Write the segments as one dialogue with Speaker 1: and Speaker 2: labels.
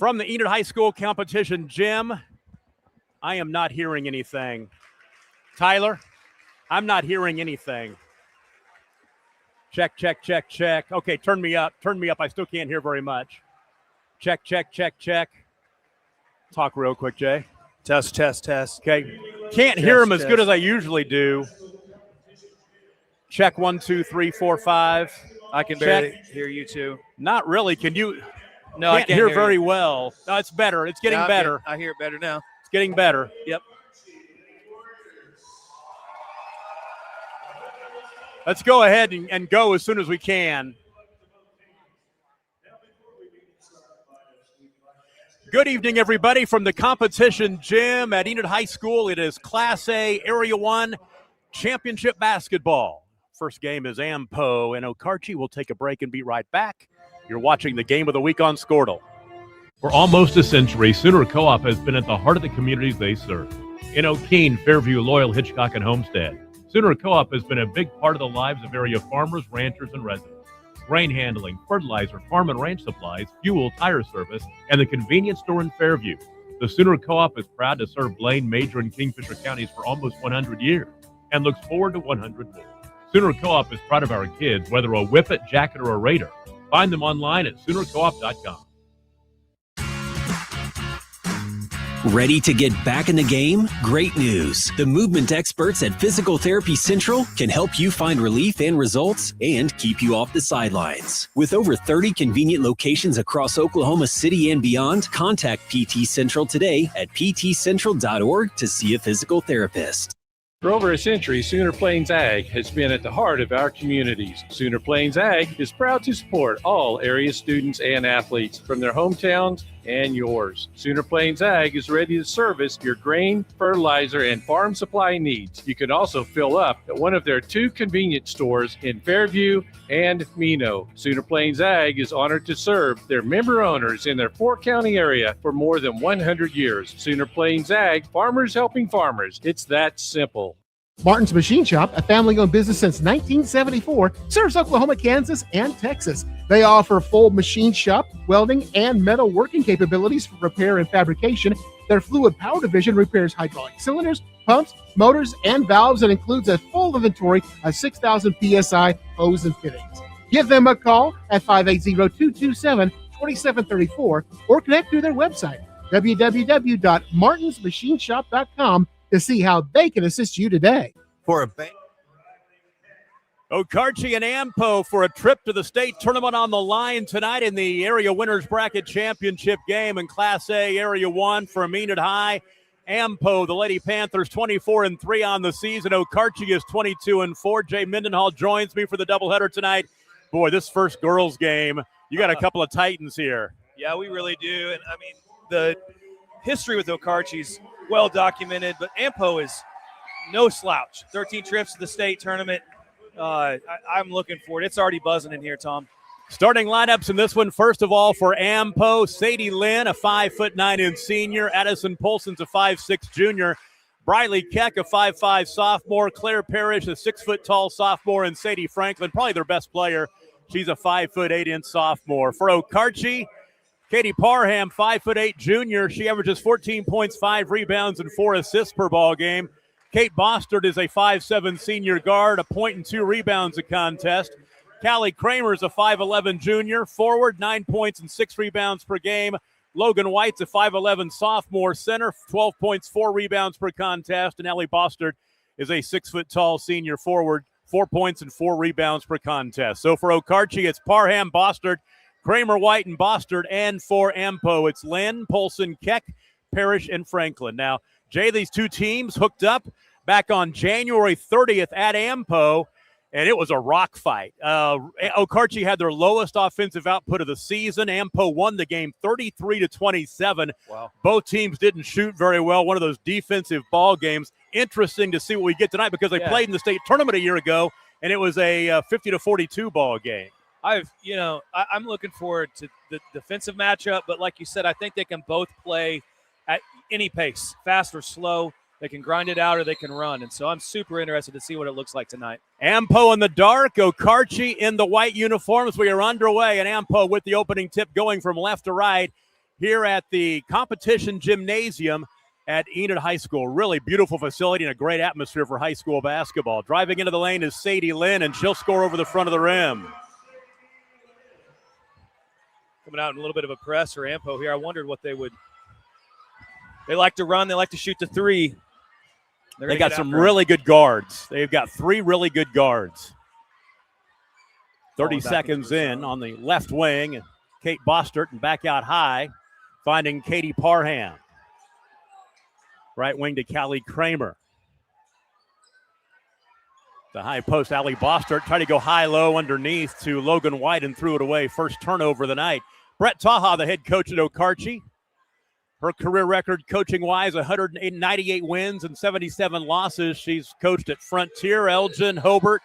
Speaker 1: From the Enid High School competition gym, I am not hearing anything. Tyler, I'm not hearing anything. Check, check, check, check. Okay, turn me up. Turn me up. I still can't hear very much. Check, check, check, check. Talk real quick, Jay.
Speaker 2: Test, test, test.
Speaker 1: Okay. Can't hear him as good as I usually do. Check 1, 2, 3, 4, 5.
Speaker 2: I can barely hear you too.
Speaker 1: Not really. Can you?
Speaker 2: No, I can't
Speaker 1: hear very well. No, it's better. It's getting better.
Speaker 2: I hear it better now.
Speaker 1: It's getting better.
Speaker 2: Yep.
Speaker 1: Let's go ahead and go as soon as we can. Good evening, everybody, from the competition gym at Enid High School. It is Class A Area 1 Championship Basketball. First game is Ampo and Okarche. We'll take a break and be right back. You're watching the Game of the Week on Squirtle. For almost a century, Sooner Co-op has been at the heart of the communities they serve. In O'Keene, Fairview, Loyal, Hitchcock, and Homestead, Sooner Co-op has been a big part of the lives of area farmers, ranchers, and residents. Grain handling, fertilizer, farm and ranch supplies, fuel, tire service, and the convenience store in Fairview. The Sooner Co-op is proud to serve Blaine, Major, and Kingfisher counties for almost 100 years and looks forward to 100 more. Sooner Co-op is proud of our kids, whether a Whippet, Jacket, or a Raider. Find them online at SoonerCoop.com.
Speaker 3: Ready to get back in the game? Great news. The movement experts at Physical Therapy Central can help you find relief and results and keep you off the sidelines. With over 30 convenient locations across Oklahoma City and beyond, contact PT Central today at ptcentral.org to see a physical therapist.
Speaker 4: For over a century, Sooner Plains Ag has been at the heart of our communities. Sooner Plains Ag is proud to support all area students and athletes from their hometowns and yours. Sooner Plains Ag is ready to service your grain, fertilizer, and farm supply needs. You can also fill up at one of their 2 convenience stores in Fairview and Mino. Sooner Plains Ag is honored to serve their member owners in their 4-county area for more than 100 years. Sooner Plains Ag, farmers helping farmers. It's that simple.
Speaker 5: Martin's Machine Shop, a family-owned business since 1974, serves Oklahoma, Kansas, and Texas. They offer full machine shop, welding, and metal working capabilities for repair and fabrication. Their fluid power division repairs hydraulic cylinders, pumps, motors, and valves, and includes a full inventory of 6,000 PSI hose and fittings. Give them a call at 580-227-2734 or connect through their website, www.martinsmachineshop.com, to see how they can assist you today.
Speaker 2: For a bank.
Speaker 1: Okarche and Ampo for a trip to the state tournament on the line tonight in the Area Winners Bracket Championship game in Class A Area 1 from Enid High. Ampo, the Lady Panthers, 24-3 on the season. Okarche is 22-4. Jay Mendenhall joins me for the doubleheader tonight. Boy, this first girls game, you got a couple of titans here.
Speaker 2: Yeah, we really do. And, I mean, the history with Okarche's well documented, but Ampo is no slouch. 13 trips to the state tournament. I'm looking for it. It's already buzzing in here, Tom.
Speaker 1: Starting lineups in this one, first of all, for Ampo, Sadie Lynn, a 5'9" senior. Addison Polson's a 5'6" junior. Briley Keck, a 5'5" sophomore. Claire Parrish, a 6-foot-tall sophomore. And Sadie Franklin, probably their best player. She's a 5'8" sophomore. For Okarche, Katie Parham, 5'8" junior. She averages 14 points, 5 rebounds, and 4 assists per ball game. Kate Bostard is a 5'7" senior guard, a point and 2 rebounds a contest. Callie Kramer is a 5'11" junior forward, 9 points and 6 rebounds per game. Logan White's a 5'11" sophomore center, 12 points, 4 rebounds per contest. And Ellie Bostard is a 6-foot-tall senior forward, 4 points and 4 rebounds per contest. So for Okarche, it's Parham, Bostard, Kramer, White, and Bostard. And for Ampo, it's Lynn, Polson, Keck, Parrish, and Franklin. Now, Jay, these two teams hooked up back on January 30th at Ampo, and it was a rock fight. Okarche had their lowest offensive output of the season. Ampo won the game 33-27.
Speaker 2: Wow.
Speaker 1: Both teams didn't shoot very well. One of those defensive ball games. Interesting to see what we get tonight because they played in the state tournament a year ago, and it was a 50-42 ball game.
Speaker 2: I'm looking forward to the defensive matchup, but like you said, I think they can both play at any pace, fast or slow. They can grind it out or they can run. And so I'm super interested to see what it looks like tonight.
Speaker 1: Ampo in the dark, Okarche in the white uniforms. We are underway, and Ampo with the opening tip going from left to right. here at the competition gymnasium at Enid High School. Really beautiful facility and a great atmosphere for high school basketball. Driving into the lane is Sadie Lynn, and she'll score over the front of the rim.
Speaker 2: Coming out in a little bit of a press for Ampo here. I wondered what they would. They like to run. They like to shoot the three.
Speaker 1: They got some really good guards. They've got 3 really good guards. 30 seconds in on the left wing. Kate Bostert, and back out high, finding Katie Parham. Right wing to Callie Kramer. The high post, Allie Bostert tried to go high-low underneath to Logan White and threw it away. First turnover of the night. Brett Taha, the head coach at Okarche. Her career record coaching-wise, 198 wins and 77 losses. She's coached at Frontier, Elgin, Hobart,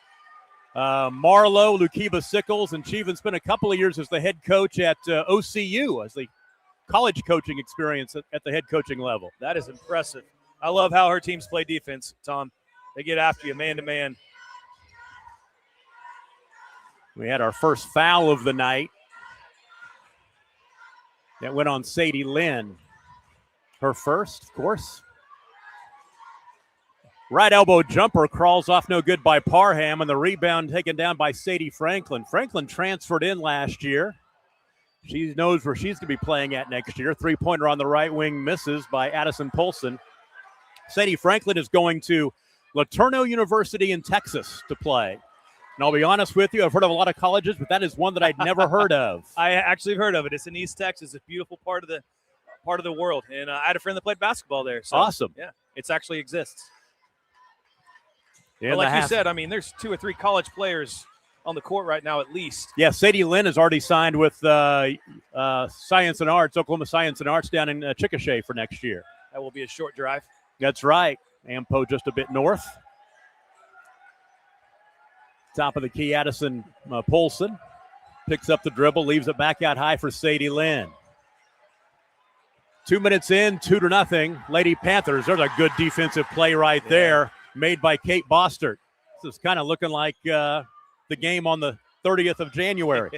Speaker 1: Marlowe, Lukiba Sickles, and she even spent a couple of years as the head coach at OCU as the college coaching experience at the head coaching level.
Speaker 2: That is impressive. I love how her teams play defense, Tom. They get after you man-to-man.
Speaker 1: We had our first foul of the night. That went on Sadie Lynn. Her first, of course. Right elbow jumper crawls off no good by Parham, and the rebound taken down by Sadie Franklin. Franklin transferred in last year. She knows where she's going to be playing at next year. Three-pointer on the right wing misses by Addison Polson. Sadie Franklin is going to LeTourneau University in Texas to play. And I'll be honest with you, I've heard of a lot of colleges, but that is one that I'd never heard of.
Speaker 2: I actually heard of it. It's in East Texas, a beautiful part of the world. And I had a friend that played basketball there. So,
Speaker 1: awesome.
Speaker 2: Yeah, it actually exists.
Speaker 1: Yeah,
Speaker 2: but like you said, I mean, there's 2 or 3 college players on the court right now at least.
Speaker 1: Yeah, Sadie Lynn has already signed with Science and Arts, Oklahoma Science and Arts down in Chickasha for next year.
Speaker 2: That will be a short drive.
Speaker 1: That's right. Ampo just a bit north. Top of the key, Addison Polson picks up the dribble, leaves it back out high for Sadie Lynn. 2 minutes in, 2-0. Lady Panthers, there's a good defensive play right there made by Kate Bostert. This is kind of looking like the game on the 30th of January.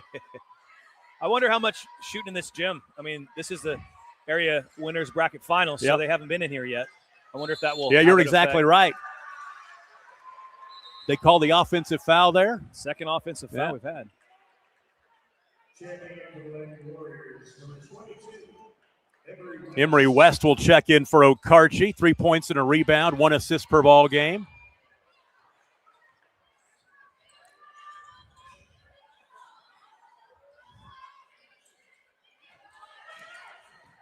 Speaker 2: I wonder how much shooting in this gym. I mean, this is the area winners bracket finals, so they haven't been in here yet. I wonder if that will.
Speaker 1: Yeah, you're exactly right. They call the offensive foul there.
Speaker 2: Second offensive foul we've had.
Speaker 1: Emery West will check in for Okarche. 3 points and a rebound, 1 assist per ball game.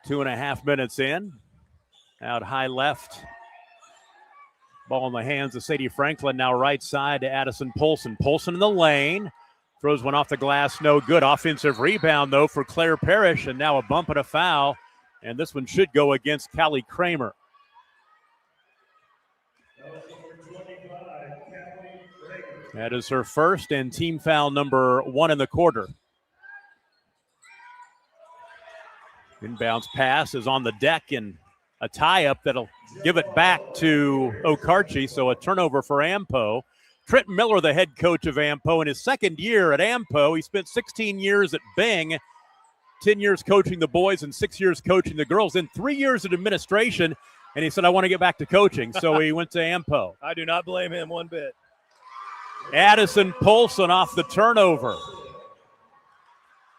Speaker 1: Two and a half minutes in. Out high left. Ball in the hands of Sadie Franklin. Now right side to Addison Polson. Polson in the lane. Throws one off the glass. No good. Offensive rebound, though, for Claire Parrish. And now a bump and a foul. And this one should go against Callie Kramer. That is her first and team foul number 1 in the quarter. Inbounds pass is on the deck and a tie-up that'll give it back to Okarche, so a turnover for Ampo. Trent Miller, the head coach of Ampo, in his second year at Ampo. He spent 16 years at Bing, 10 years coaching the boys and 6 years coaching the girls, then 3 years in administration, and he said, I want to get back to coaching, so he went to Ampo.
Speaker 2: I do not blame him one bit.
Speaker 1: Addison Polson off the turnover.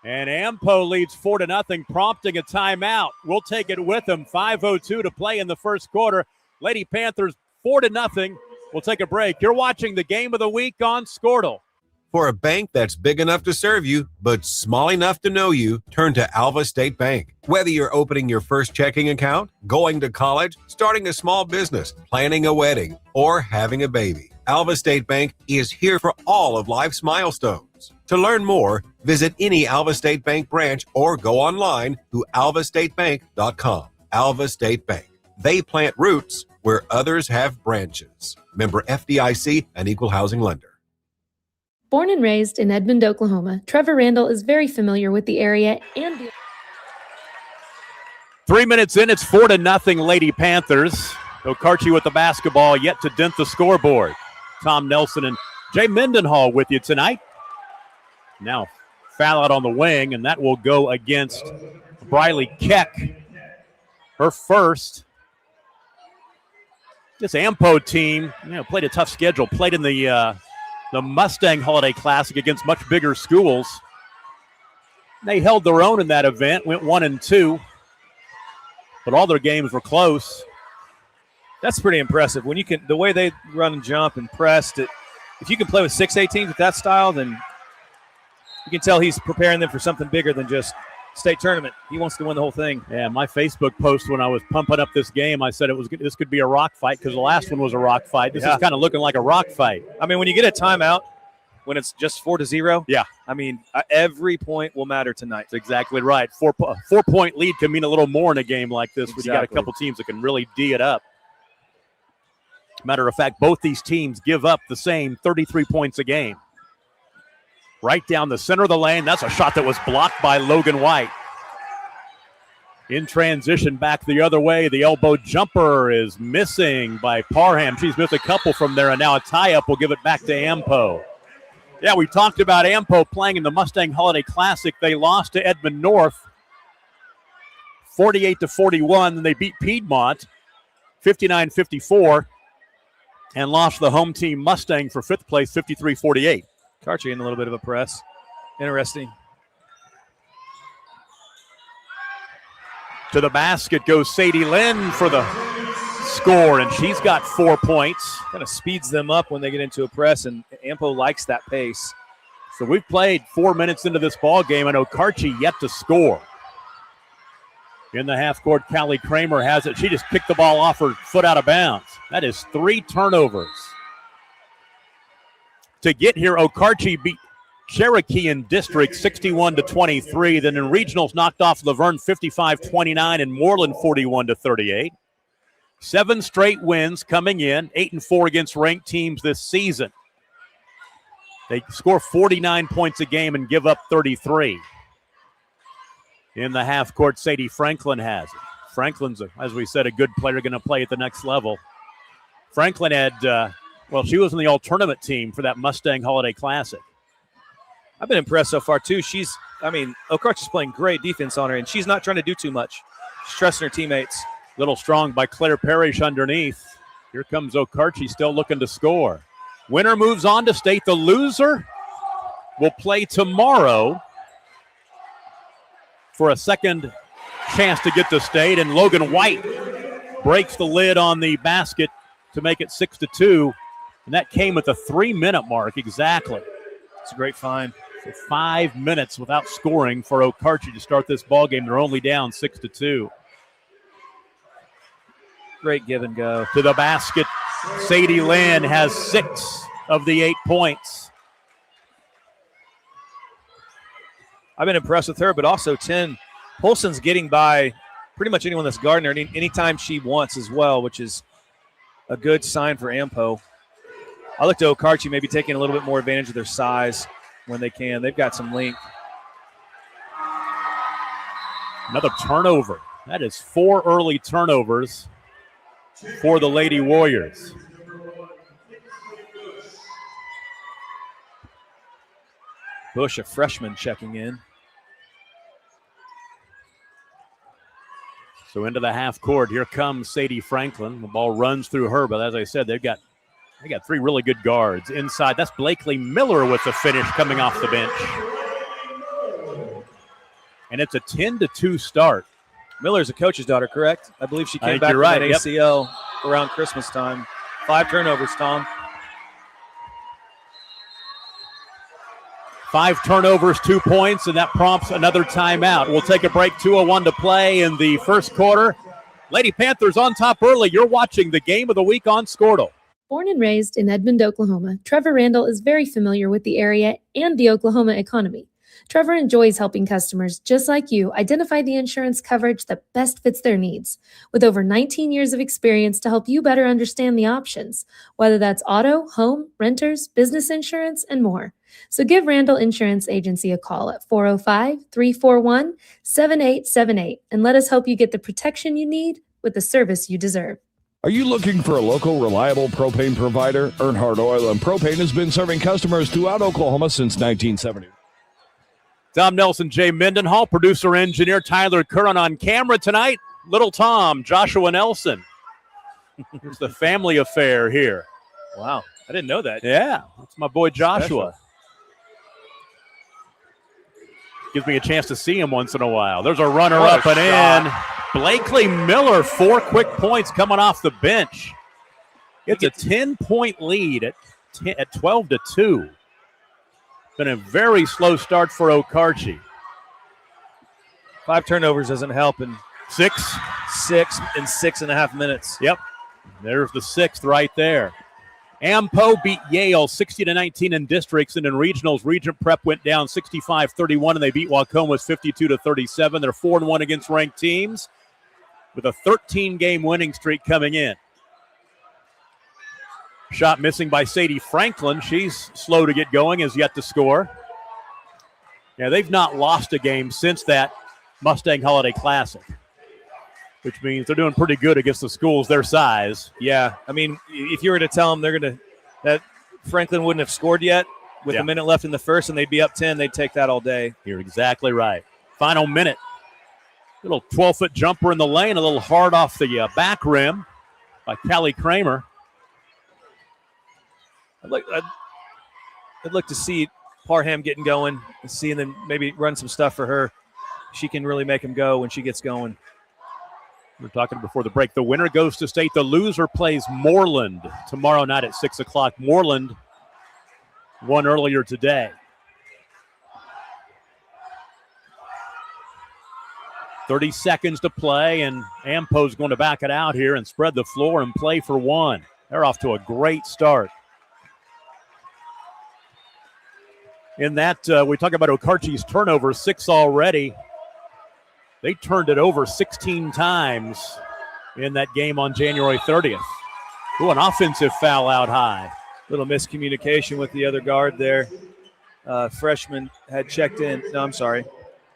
Speaker 1: And Ampo leads 4-0, prompting a timeout. We'll take it with them. 5:02 to play in the first quarter. Lady Panthers 4-0. We'll take a break. You're watching the Game of the Week on Squirtle.
Speaker 6: For a bank that's big enough to serve you, but small enough to know you, turn to Alva State Bank. Whether you're opening your first checking account, going to college, starting a small business, planning a wedding, or having a baby, Alva State Bank is here for all of life's milestones. To learn more, visit any Alva State Bank branch or go online to alvastatebank.com. Alva State Bank. They plant roots where others have branches. Member FDIC, an equal housing lender.
Speaker 7: Born and raised in Edmond, Oklahoma, Trevor Randall is very familiar with the area and the
Speaker 1: 3 minutes in, it's 4-0 Lady Panthers. Okarche with the basketball, yet to dent the scoreboard. Tom Nelson and Jay Mendenhall with you tonight. Now foul out on the wing, and that will go against Briley Keck, her first. This Ampo team, played a tough schedule. Played in the Mustang Holiday Classic against much bigger schools. They held their own in that event, went 1-2, but all their games were close.
Speaker 2: That's pretty impressive. When you can, the way they run and jump and press, if you can play with 6A teams with that style, then you can tell he's preparing them for something bigger than just state tournament. He wants to win the whole thing.
Speaker 1: Yeah, my Facebook post when I was pumping up this game, I said this could be a rock fight because the last one was a rock fight. This is kind of looking like a rock fight.
Speaker 2: I mean, when you get a timeout, when it's just 4-0,
Speaker 1: yeah.
Speaker 2: I mean, every point will matter tonight.
Speaker 1: That's exactly right. 4-point lead can mean a little more in a game like this when you got a couple teams that can really D it up. Matter of fact, both these teams give up the same 33 points a game. Right down the center of the lane. That's a shot that was blocked by Logan White. In transition back the other way. The elbow jumper is missing by Parham. She's missed a couple from there, and now a tie-up will give it back to Ampo. Yeah, we talked about Ampo playing in the Mustang Holiday Classic. They lost to Edmond North 48-41. Then they beat Piedmont 59-54 and lost the home team Mustang for fifth place 53-48.
Speaker 2: Okarche in a little bit of a press. Interesting.
Speaker 1: To the basket goes Sadie Lynn for the score, and she's got 4 points.
Speaker 2: Kind of speeds them up when they get into a press, and Ampo likes that pace.
Speaker 1: So we've played 4 minutes into this ball game, and Okarche yet to score. In the half court, Callie Kramer has it. She just kicked the ball off her foot out of bounds. That is 3 turnovers. To get here, Okarche beat Cherokee in district 61-23. Then in regionals, knocked off Laverne 55-29 and Moreland 41-38. 7 straight wins coming in, 8-4 against ranked teams this season. They score 49 points a game and give up 33. In the half court, Sadie Franklin has it. Franklin's, as we said, a good player, going to play at the next level. Franklin had, she was in the all-tournament team for that Mustang Holiday Classic.
Speaker 2: I've been impressed so far, too. Okarche's playing great defense on her, and she's not trying to do too much. She's trusting her teammates.
Speaker 1: Little strong by Claire Parrish underneath. Here comes Okarche still looking to score. Winner moves on to state. The loser will play tomorrow for a second chance to get to state, and Logan White breaks the lid on the basket to make it 6-2, and that came at the 3-minute mark exactly.
Speaker 2: It's a great find.
Speaker 1: So 5 minutes without scoring for Okarche to start this ball game. They're only down 6-2.
Speaker 2: Great give and go.
Speaker 1: To the basket, Sadie Lynn has 6 of the 8 points.
Speaker 2: I've been impressed with her, but also 10. Polson's getting by pretty much anyone that's guarding her anytime she wants as well, which is a good sign for Ampo. I look to Okarche maybe taking a little bit more advantage of their size when they can. They've got some length.
Speaker 1: Another turnover. That is 4 early turnovers for the Lady Warriors.
Speaker 2: Bush, a freshman, checking in.
Speaker 1: So into the half court, here comes Sadie Franklin. The ball runs through her, but as I said, they got 3 really good guards inside. That's Blakely Miller with the finish coming off the bench. And it's a 10-2 start.
Speaker 2: Miller's a coach's daughter, correct? I believe she came back from that ACL around Christmas time. 5 turnovers, Tom.
Speaker 1: 5 turnovers, 2 points, and that prompts another timeout. We'll take a break. 2:01 to play in the first quarter. Lady Panthers on top early. You're watching the game of the week on Squirtle.
Speaker 7: Born and raised in Edmond, Oklahoma, Trevor Randall is very familiar with the area and the Oklahoma economy. Trevor enjoys helping customers just like you identify the insurance coverage that best fits their needs, with over 19 years of experience to help you better understand the options, whether that's auto, home, renters, business insurance, and more. So give Randall Insurance Agency a call at 405-341-7878 and let us help you get the protection you need with the service you deserve.
Speaker 8: Are you looking for a local, reliable propane provider? Earnhardt Oil and Propane has been serving customers throughout Oklahoma since 1970.
Speaker 1: Tom Nelson, Jay Mendenhall, producer engineer Tyler Curran on camera tonight. Little Tom, Joshua Nelson. It's the family affair here.
Speaker 2: Wow, I didn't know that.
Speaker 1: Yeah, that's my boy Joshua. Gives me a chance to see him once in a while. There's a runner up and in. Blakely Miller, 4 quick points coming off the bench. It's a 10-point lead at 12-2. Been a very slow start for Okarche.
Speaker 2: 5 turnovers doesn't help in
Speaker 1: 6
Speaker 2: in 6.5 minutes.
Speaker 1: Yep. There's the 6th right there. Ampo beat Yale 60-19 in districts, and in regionals, Regent Prep went down 65-31, and they beat Wacomas 52-37. They're 4-1 against ranked teams with a 13-game winning streak coming in. Shot missing by Sadie Franklin. She's slow to get going, has yet to score. Yeah, they've not lost a game since that Mustang Holiday Classic, which means they're doing pretty good against the schools their size.
Speaker 2: Yeah, I mean, if you were to tell them that Franklin wouldn't have scored yet with a minute left in the first and they'd be up 10, they'd take that all day.
Speaker 1: You're exactly right. Final minute. Little 12-foot jumper in the lane, a little hard off the back rim by Callie Kramer.
Speaker 2: I'd like to see Parham getting going and seeing them maybe run some stuff for her. She can really make them go when she gets going.
Speaker 1: We were talking before the break. The winner goes to state. The loser plays Moreland tomorrow night at 6 o'clock. Moreland won earlier today. 30 seconds to play, and Ampo's going to back it out here and spread the floor and play for 1. They're off to a great start. In that, we talk about Okarche's turnovers, 6 already. They turned it over 16 times in that game on January 30th. Ooh, an offensive foul out high.
Speaker 2: Little miscommunication with the other guard there. Freshman had checked in. No, I'm sorry.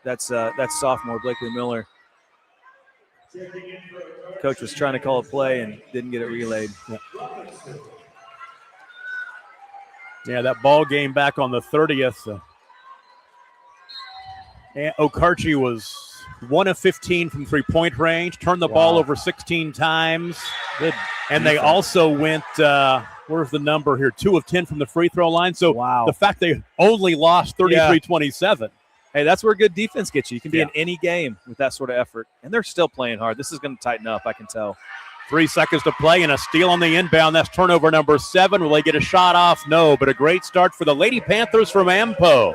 Speaker 2: That's sophomore Blakely Miller. Coach was trying to call a play and didn't get it relayed.
Speaker 1: Yeah, that ball game back on the 30th. Okarche was 1 of 15 from three-point range, turned the ball over 16 times.
Speaker 2: Good.
Speaker 1: And they also went, where's the number here, 2 of 10 from the free throw line. So the fact they only lost 33-27.
Speaker 2: Hey, that's where good defense gets you. You can be in any game with that sort of effort. And they're still playing hard. This is going to tighten up, I can tell.
Speaker 1: 3 seconds to play and a steal on the inbound. That's turnover number 7. Will they get a shot off? No, but a great start for the Lady Panthers from Ampo,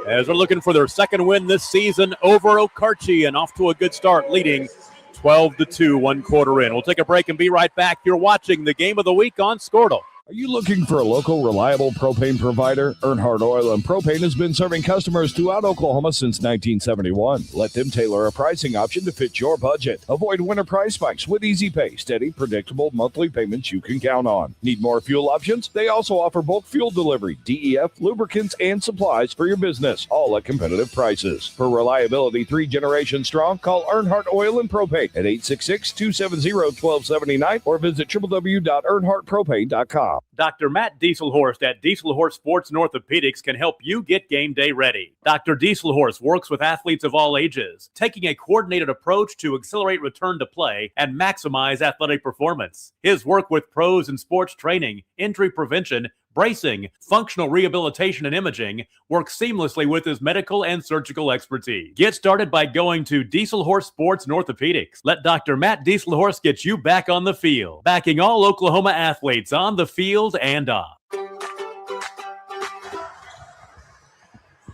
Speaker 1: as they're looking for their second win this season over Okarche, and off to a good start, leading 12-2, 1 quarter in. We'll take a break and be right back. You're watching the Game of the Week on Squirtle.
Speaker 8: Are you looking for a local, reliable propane provider? Earnhardt Oil and Propane has been serving customers throughout Oklahoma since 1971. Let them tailor a pricing option to fit your budget. Avoid winter price spikes with easy pay, steady, predictable monthly payments you can count on. Need more fuel options? They also offer bulk fuel delivery, DEF, lubricants, and supplies for your business, all at competitive prices. For reliability 3 generations strong, call Earnhardt Oil and Propane at 866-270-1279 or visit www.earnhardtpropane.com.
Speaker 1: Dr. Matt Dieselhorst at Dieselhorst Sports and Orthopedics can help you get game day ready. Dr. Dieselhorst works with athletes of all ages, taking a coordinated approach to accelerate return to play and maximize athletic performance. His work with pros in sports training, injury prevention, bracing, functional rehabilitation, and imaging works seamlessly with his medical and surgical expertise. Get started by going to Dieselhorst Sports and Orthopedics. Let Dr. Matt Dieselhorst get you back on the field, backing all Oklahoma athletes on the field and off.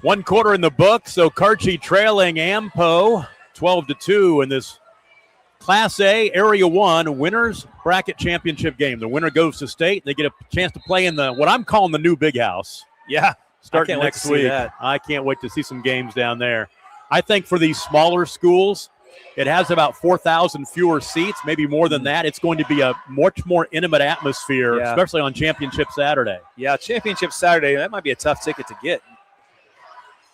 Speaker 1: 1 quarter in the books, so Okarche trailing Ampo 12-2 in this Class A Area 1 winners bracket championship game. The winner goes to state. They get a chance to play in the what I'm calling the new big house.
Speaker 2: Yeah,
Speaker 1: starting next week. I can't wait to see some games down there. I think for these smaller schools, it has about 4,000 fewer seats, maybe more than that. It's going to be a much more intimate atmosphere, especially on Championship Saturday.
Speaker 2: Yeah, Championship Saturday, that might be a tough ticket to get.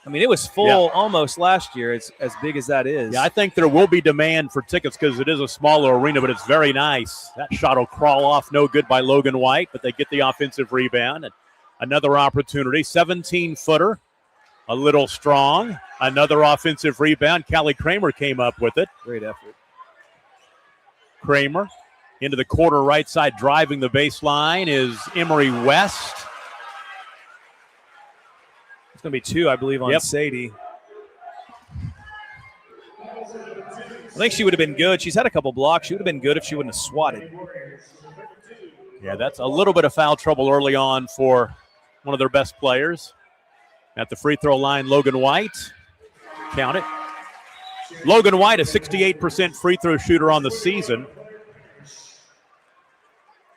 Speaker 2: I mean, it was full almost last year, as big as that is.
Speaker 1: Yeah, I think there will be demand for tickets because it is a smaller arena, but it's very nice. That shot will crawl off no good by Logan White, but they get the offensive rebound. And another opportunity, 17-footer. a little strong. Another offensive rebound. Callie Kramer came up with it.
Speaker 2: Great effort.
Speaker 1: Kramer into the quarter right side, driving the baseline is Emery West.
Speaker 2: It's going to be 2, I believe, on Sadie. I think she would have been good. She's had a couple blocks. She would have been good if she wouldn't have swatted.
Speaker 1: Yeah, that's a little bit of foul trouble early on for one of their best players. At the free throw line, Logan White. Count it. Logan White, a 68% free throw shooter on the season.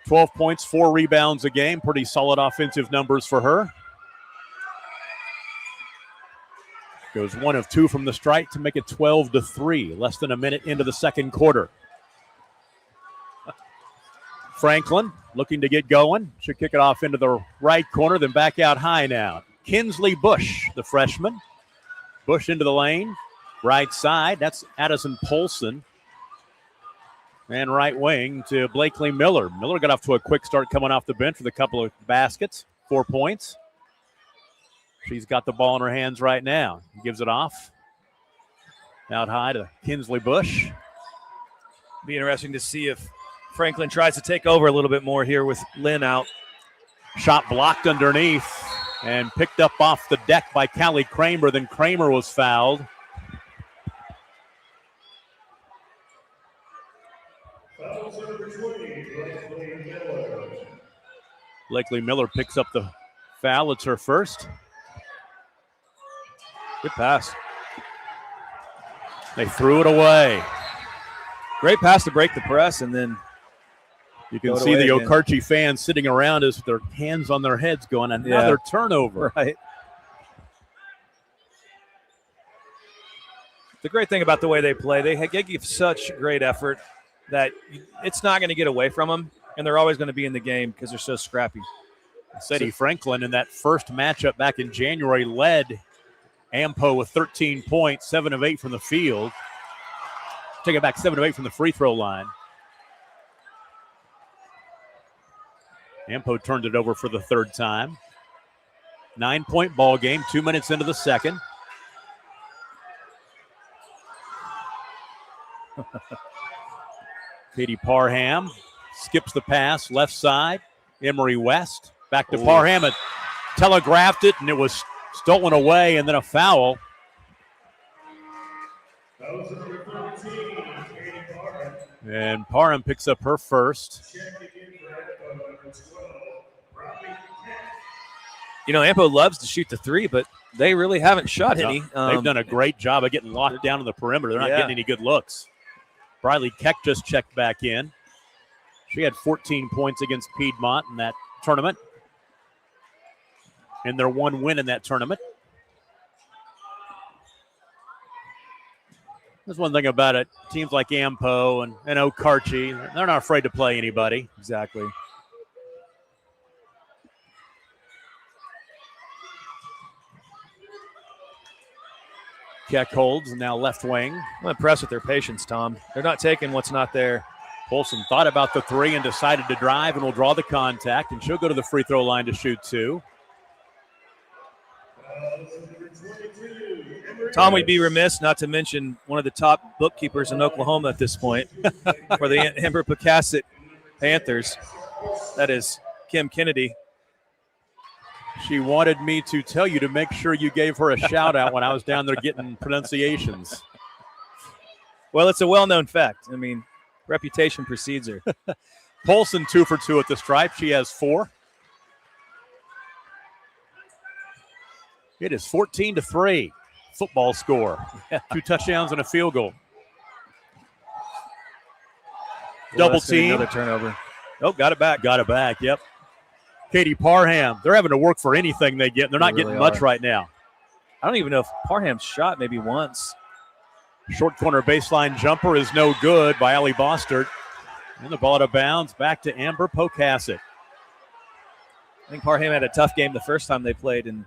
Speaker 1: 12 points, 4 rebounds a game. Pretty solid offensive numbers for her. Goes 1 of 2 from the stripe to make it 12-3. Less than a minute into the second quarter. Franklin looking to get going. Should kick it off into the right corner, then back out high now. Kinsley Bush, the freshman. Bush into the lane. Right side, that's Addison Polson. And right wing to Blakely Miller. Miller got off to a quick start coming off the bench with a couple of baskets. 4 points. She's got the ball in her hands right now. Gives it off. Out high to Kinsley Bush.
Speaker 2: Be interesting to see if Franklin tries to take over a little bit more here with Lynn out.
Speaker 1: Shot blocked underneath and picked up off the deck by Callie Kramer. Then Kramer was fouled. Blakely Miller picks up the foul. It's her first.
Speaker 2: Good pass.
Speaker 1: They threw it away.
Speaker 2: Great pass to break the press, and then
Speaker 1: you can see the Okarche fans sitting around us with their hands on their heads going, another turnover.
Speaker 2: Right. The great thing about the way they play, they give such great effort that it's not going to get away from them, and they're always going to be in the game because they're so scrappy.
Speaker 1: Sadie Franklin in that first matchup back in January led Ampo with 13 points, 7 of 8 from the field. Take it back, 7 of 8 from the free throw line. Ampo turned it over for the third time. 9-point ball game, 2 minutes into the second. Katie Parham skips the pass, left side. Emery West back to Parham. It telegraphed it, and it was stolen away, and then a foul. And Parham picks up her first.
Speaker 2: You know, Ampo loves to shoot the three, but they really haven't shot any.
Speaker 1: They've done a great job of getting locked down in the perimeter. They're not getting any good looks. Briley Keck just checked back in. She had 14 points against Piedmont in that tournament. And their one win in that tournament. There's one thing about it. Teams like Ampo and Okarche, they're not afraid to play anybody.
Speaker 2: Exactly.
Speaker 1: Keck holds, and now left wing.
Speaker 2: I'm impressed with their patience, Tom. They're not taking what's not there.
Speaker 1: Polson thought about the three and decided to drive and will draw the contact, and she'll go to the free throw line to shoot 2.
Speaker 2: Tom, we'd be remiss not to mention one of the top bookkeepers in Oklahoma at this point for the Amber-Pocasset Panthers. That is Kim Kennedy.
Speaker 1: She wanted me to tell you to make sure you gave her a shout out when I was down there getting pronunciations.
Speaker 2: Well, it's a well-known fact. I mean, reputation precedes her.
Speaker 1: Polson 2 for 2 at the stripe. She has 4. It is 14-3. Football score. 2 touchdowns and a field goal. Double team.
Speaker 2: Another turnover. Oh, got it back.
Speaker 1: Got it back, yep. Katie Parham, they're having to work for anything they get. They're not getting much right now.
Speaker 2: I don't even know if Parham shot maybe once.
Speaker 1: Short corner baseline jumper is no good by Allie Bostert. And the ball out of bounds back to Amber-Pocasset.
Speaker 2: I think Parham had a tough game the first time they played, and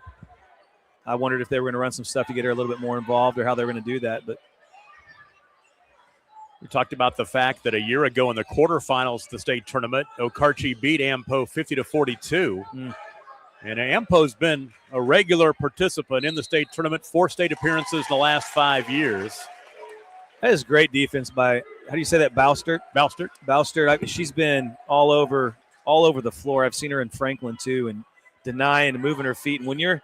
Speaker 2: I wondered if they were going to run some stuff to get her a little bit more involved or how they were going to do that. But
Speaker 1: we talked about the fact that a year ago in the quarterfinals of the state tournament, Okarche beat Ampo 50-42. And Ampo's been a regular participant in the state tournament, 4 state appearances in the last 5 years.
Speaker 2: That is great defense by, how do you say that, Boustert? Boustert. She's been all over the floor. I've seen her in Franklin too, and denying and moving her feet. And when you're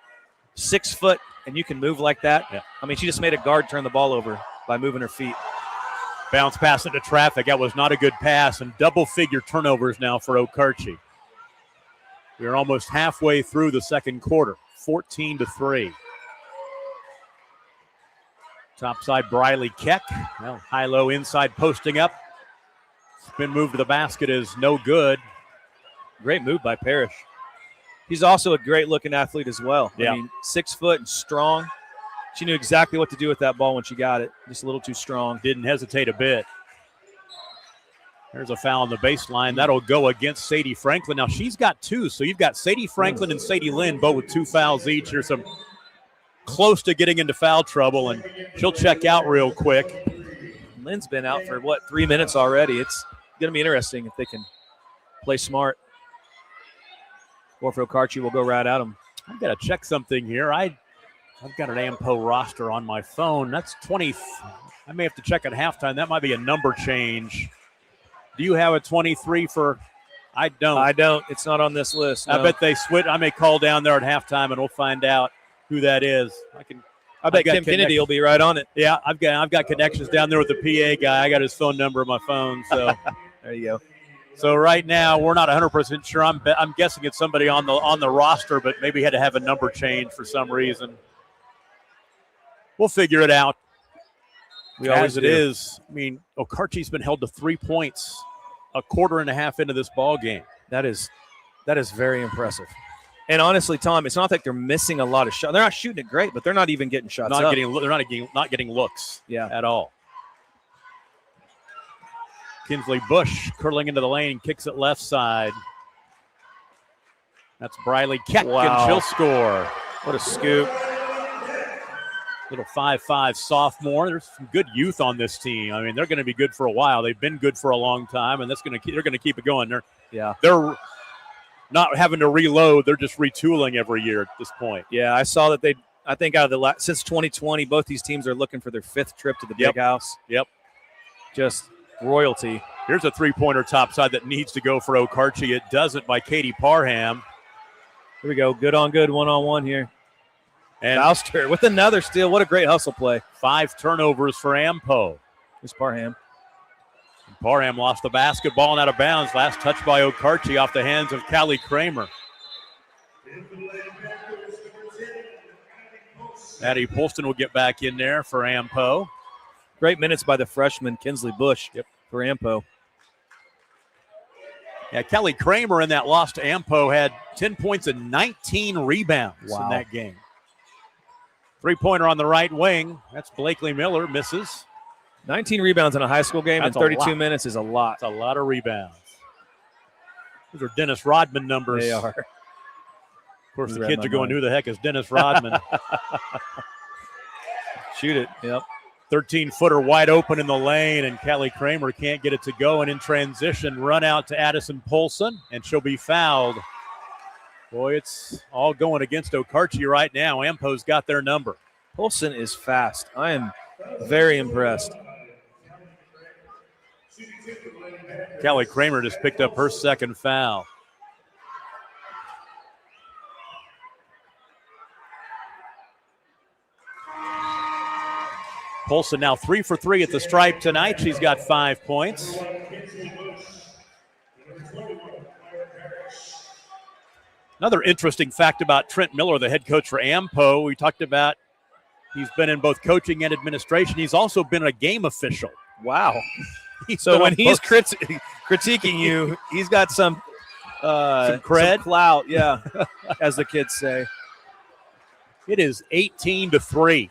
Speaker 2: 6 foot and you can move like that,
Speaker 1: yeah.
Speaker 2: I mean, she just made a guard turn the ball over by moving her feet.
Speaker 1: Bounce pass into traffic. That was not a good pass, and double-figure turnovers now for Okarche. We're almost halfway through the second quarter, 14-3. Topside, Briley Keck. Well, high-low inside posting up. Spin move to the basket is no good.
Speaker 2: Great move by Parrish. He's also a great-looking athlete as well.
Speaker 1: Yeah.
Speaker 2: I mean, 6 foot and strong. She knew exactly what to do with that ball when she got it. Just a little too strong.
Speaker 1: Didn't hesitate a bit. There's a foul on the baseline. That'll go against Sadie Franklin. Now, she's got 2, so you've got Sadie Franklin and Sadie Lynn both with 2 fouls each. Here's some close to getting into foul trouble, and she'll check out real quick.
Speaker 2: Lynn's been out for, 3 minutes already. It's going to be interesting if they can play smart. Or if Okarche will go right at them.
Speaker 1: I've got to check something here. I've got an AMPO roster on my phone. That's 20. I may have to check at halftime. That might be a number change. Do you have a 23 for? I don't.
Speaker 2: I don't. It's not on this list. No.
Speaker 1: I bet they switch. I may call down there at halftime and we'll find out who that is.
Speaker 2: I bet Kim Kennedy will be right on it.
Speaker 1: Yeah, I've got connections down there with the PA guy. I got his phone number on my phone. So
Speaker 2: there you go.
Speaker 1: So right now we're not 100% sure. I'm guessing it's somebody on the roster, but maybe had to have a number change for some reason. We'll figure it out.
Speaker 2: We always do.
Speaker 1: It is. I mean, Okarche's been held to 3 points a quarter and a half into this ball game.
Speaker 2: That is very impressive. And honestly, Tom, it's not like they're missing a lot of shots. They're not shooting it great, but they're not even getting shots.
Speaker 1: They're not getting looks.
Speaker 2: Yeah.
Speaker 1: At all. Kinsley Bush curling into the lane, kicks it left side. That's Briley Keck, and she'll score.
Speaker 2: What a scoop.
Speaker 1: Little 5'5" sophomore. There's some good youth on this team. I mean, they're going to be good for a while. They've been good for a long time, and they're going to keep it going. They're not having to reload. They're just retooling every year at this point.
Speaker 2: Yeah, I saw that I think out of since 2020, both these teams are looking for their 5th trip to the big house.
Speaker 1: Yep.
Speaker 2: Just royalty.
Speaker 1: Here's a 3-pointer topside that needs to go for Okarche. It doesn't by Katie Parham.
Speaker 2: Here we go. Good on good, one-on-one here.
Speaker 1: And
Speaker 2: Bouster with another steal. What a great hustle play.
Speaker 1: 5 turnovers for Ampo.
Speaker 2: Here's Parham.
Speaker 1: Parham lost the basketball and out of bounds. Last touch by Okarche off the hands of Callie Kramer. Addie Polston will get back in there for Ampo.
Speaker 2: Great minutes by the freshman Kinsley Bush for Ampo.
Speaker 1: Yeah, Kelly Kramer in that loss to Ampo had 10 points and 19 rebounds in that game. 3-pointer on the right wing. That's Blakely Miller, misses.
Speaker 2: 19 rebounds in a high school game in 32 minutes is a lot.
Speaker 1: It's a lot of rebounds. Those are Dennis Rodman numbers.
Speaker 2: They are.
Speaker 1: Of course, the kids are going, who the heck is Dennis Rodman?
Speaker 2: Shoot it. Yep.
Speaker 1: 13-footer wide open in the lane, and Callie Kramer can't get it to go. And in transition, run out to Addison Polson, and she'll be fouled. Boy, it's all going against Okarche right now. Ampo's got their number.
Speaker 2: Polson is fast. I am very impressed.
Speaker 1: Callie Kramer just picked up her 2nd foul. Polson now 3 for 3 at the stripe tonight. She's got 5 points. Another interesting fact about Trent Miller, the head coach for Ampo, we talked about he's been in both coaching and administration. He's also been a game official.
Speaker 2: Wow. So when he's critiquing you, he's got some
Speaker 1: cred.
Speaker 2: Some clout, yeah, as the kids say.
Speaker 1: It is 18-3.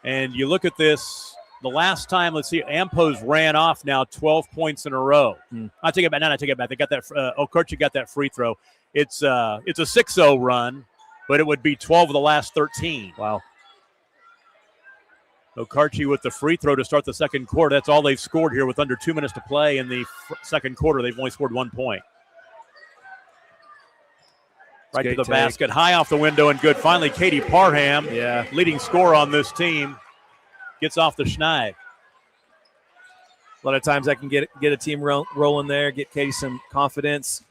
Speaker 1: And you look at this, the last time, let's see, Ampo's ran off now 12 points in a row. I take it back. They got that. Okarche got that free throw. It's a 6-0 run, but it would be 12 of the last 13.
Speaker 2: Wow.
Speaker 1: Okarche with the free throw to start the second quarter. That's all they've scored here with under 2 minutes to play in the second quarter. They've only scored 1 point. Right to
Speaker 2: Great
Speaker 1: the
Speaker 2: take.
Speaker 1: basket, high off the window and good. Finally, Katie Parham, leading scorer on this team, gets off the schneid.
Speaker 2: A lot of times I can get a team rolling there, get Katie some confidence.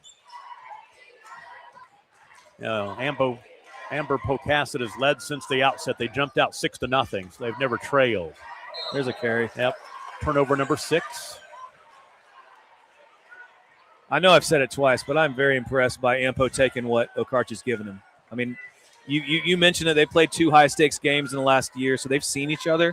Speaker 1: Amber-Pocasset has led since the outset. They jumped out 6-0, so they've never trailed.
Speaker 2: There's a carry.
Speaker 1: Yep. Turnover number 6.
Speaker 2: I know I've said it twice, but I'm very impressed by Ampo taking what Okarche's given him. I mean, you mentioned that they played 2 high-stakes games in the last year, so they've seen each other.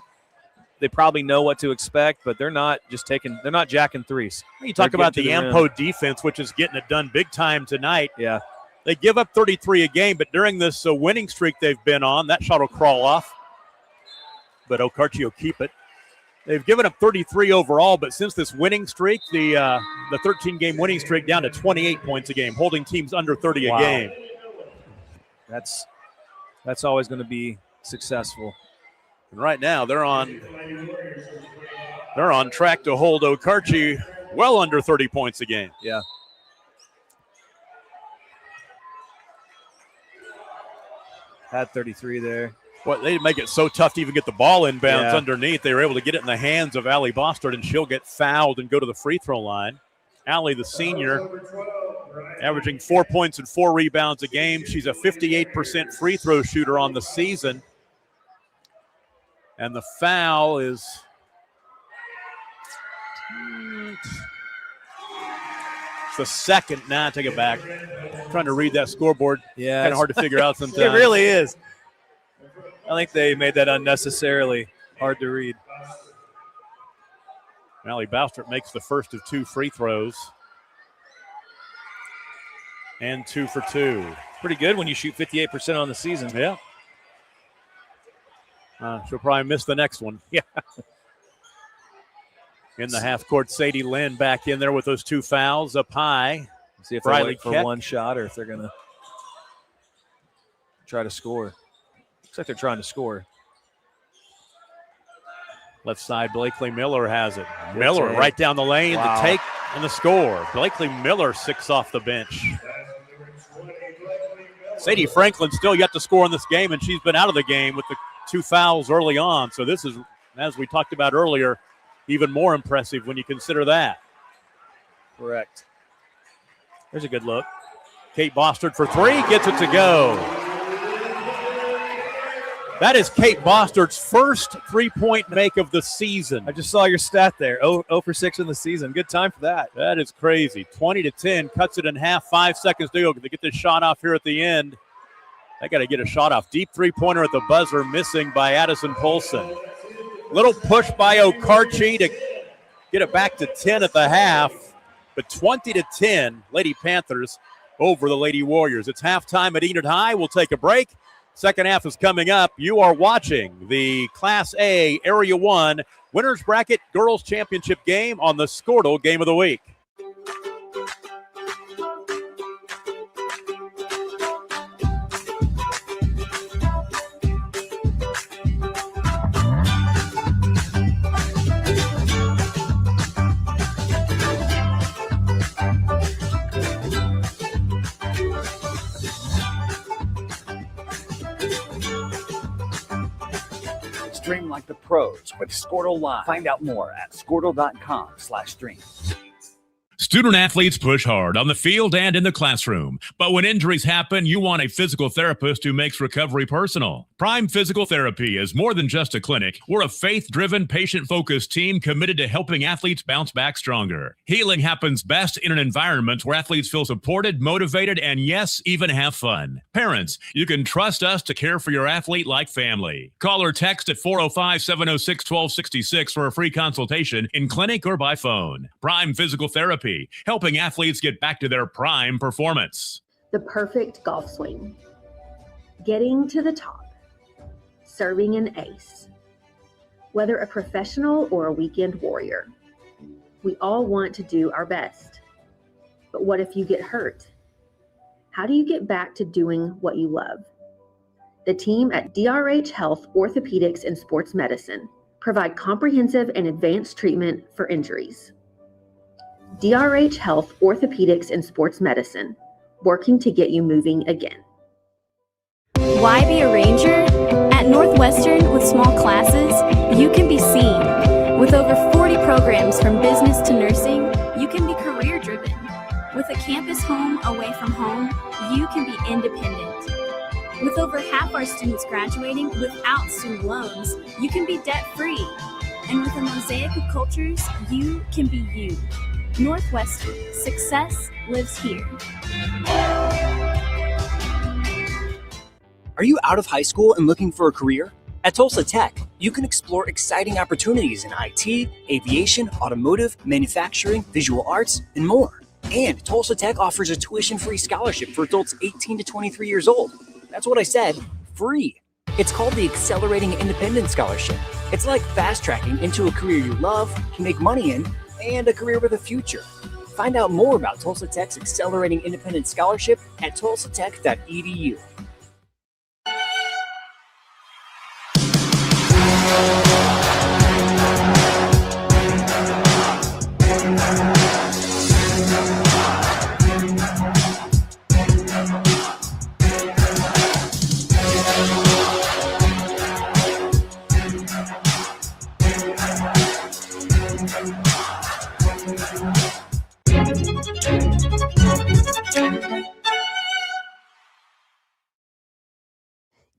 Speaker 2: They probably know what to expect, but they're not jacking threes.
Speaker 1: You talk about the Ampo defense, which is getting it done big time tonight.
Speaker 2: Yeah.
Speaker 1: They give up 33 a game, but during this winning streak they've been on, that shot will crawl off. But Okarche will keep it. They've given up 33 overall, but since this winning streak, the 13-game winning streak down to 28 points a game, holding teams under 30 a game.
Speaker 2: That's always going to be successful.
Speaker 1: And right now they're on track to hold Okarche well under 30 points a game.
Speaker 2: Yeah. Had 33 there.
Speaker 1: Well, they make it so tough to even get the ball inbounds underneath. They were able to get it in the hands of Allie Bostard, and she'll get fouled and go to the free throw line. Allie, the senior, averaging 4 points and 4 rebounds a game. She's a 58% free throw shooter on the season. And the foul is the second. Nah, take it back. I'm trying to read that scoreboard.
Speaker 2: Yeah.
Speaker 1: Kind of hard to figure out sometimes.
Speaker 2: It really is. I think they made that unnecessarily hard to read.
Speaker 1: Allie Bostard makes the first of 2 free throws. And 2 for 2.
Speaker 2: Pretty good when you shoot 58% on the season.
Speaker 1: Yeah. She'll probably miss the next one.
Speaker 2: Yeah.
Speaker 1: In the half court, Sadie Lynn back in there with those 2 fouls up high.
Speaker 2: See if they're waiting for one shot or if they're going to try to score. Looks like they're trying to score.
Speaker 1: Left side, Blakely Miller has it. Miller right down the lane, the take and the score. Blakely Miller 6 off the bench. Sadie Franklin still yet to score in this game, and she's been out of the game with the 2 fouls early on. So this is, as we talked about earlier, even more impressive when you consider that.
Speaker 2: Correct.
Speaker 1: There's a good look. Kate Bostard for 3, gets it to go. That is Kate Bostard's first 3-point make of the season.
Speaker 2: I just saw your stat there. 0 for 6 in the season. Good time for that.
Speaker 1: That is crazy. 20-10, cuts it in half, 5 seconds to go. They get this shot off here at the end. They got to get a shot off. Deep 3-pointer at the buzzer, missing by Addison Polson. Little push by Okarche to get it back to 10 at the half. But 20-10, Lady Panthers over the Lady Warriors. It's halftime at Enid High. We'll take a break. Second half is coming up. You are watching the Class A Area 1 Winners Bracket Girls Championship game on the Squirtle Game of the Week.
Speaker 9: Stream like the pros with Squirtle Live. Find out more at squirtle.com/stream.
Speaker 10: Student athletes push hard on the field and in the classroom. But when injuries happen, you want a physical therapist who makes recovery personal. Prime Physical Therapy is more than just a clinic. We're a faith-driven, patient-focused team committed to helping athletes bounce back stronger. Healing happens best in an environment where athletes feel supported, motivated, and yes, even have fun. Parents, you can trust us to care for your athlete like family. Call or text at 405-706-1266 for a free consultation in clinic or by phone. Prime Physical Therapy, helping athletes get back to their prime performance.
Speaker 11: The perfect golf swing. Getting to the top. Serving an ace. Whether a professional or a weekend warrior, we all want to do our best. But what if you get hurt? How do you get back to doing what you love? The team at DRH Health Orthopedics and Sports Medicine provide comprehensive and advanced treatment for injuries. DRH Health Orthopedics and Sports Medicine, working to get you moving again.
Speaker 12: Why be a ranger? At Northwestern, with small classes, you can be seen. With over 40 programs from business to nursing, you can be career-driven. With a campus home away from home, you can be independent. With over half our students graduating without student loans, you can be debt-free. And with a mosaic of cultures, you can be you. Northwestern, success lives here.
Speaker 13: Are you out of high school and looking for a career? At Tulsa Tech, you can explore exciting opportunities in IT, aviation, automotive, manufacturing, visual arts, and more. And Tulsa Tech offers a tuition-free scholarship for adults 18 to 23 years old. That's what I said, free. It's called the Accelerating Independence Scholarship. It's like fast-tracking into a career you love, can make money in, and a career with a future. Find out more about Tulsa Tech's Accelerating Independence Scholarship at tulsatech.edu.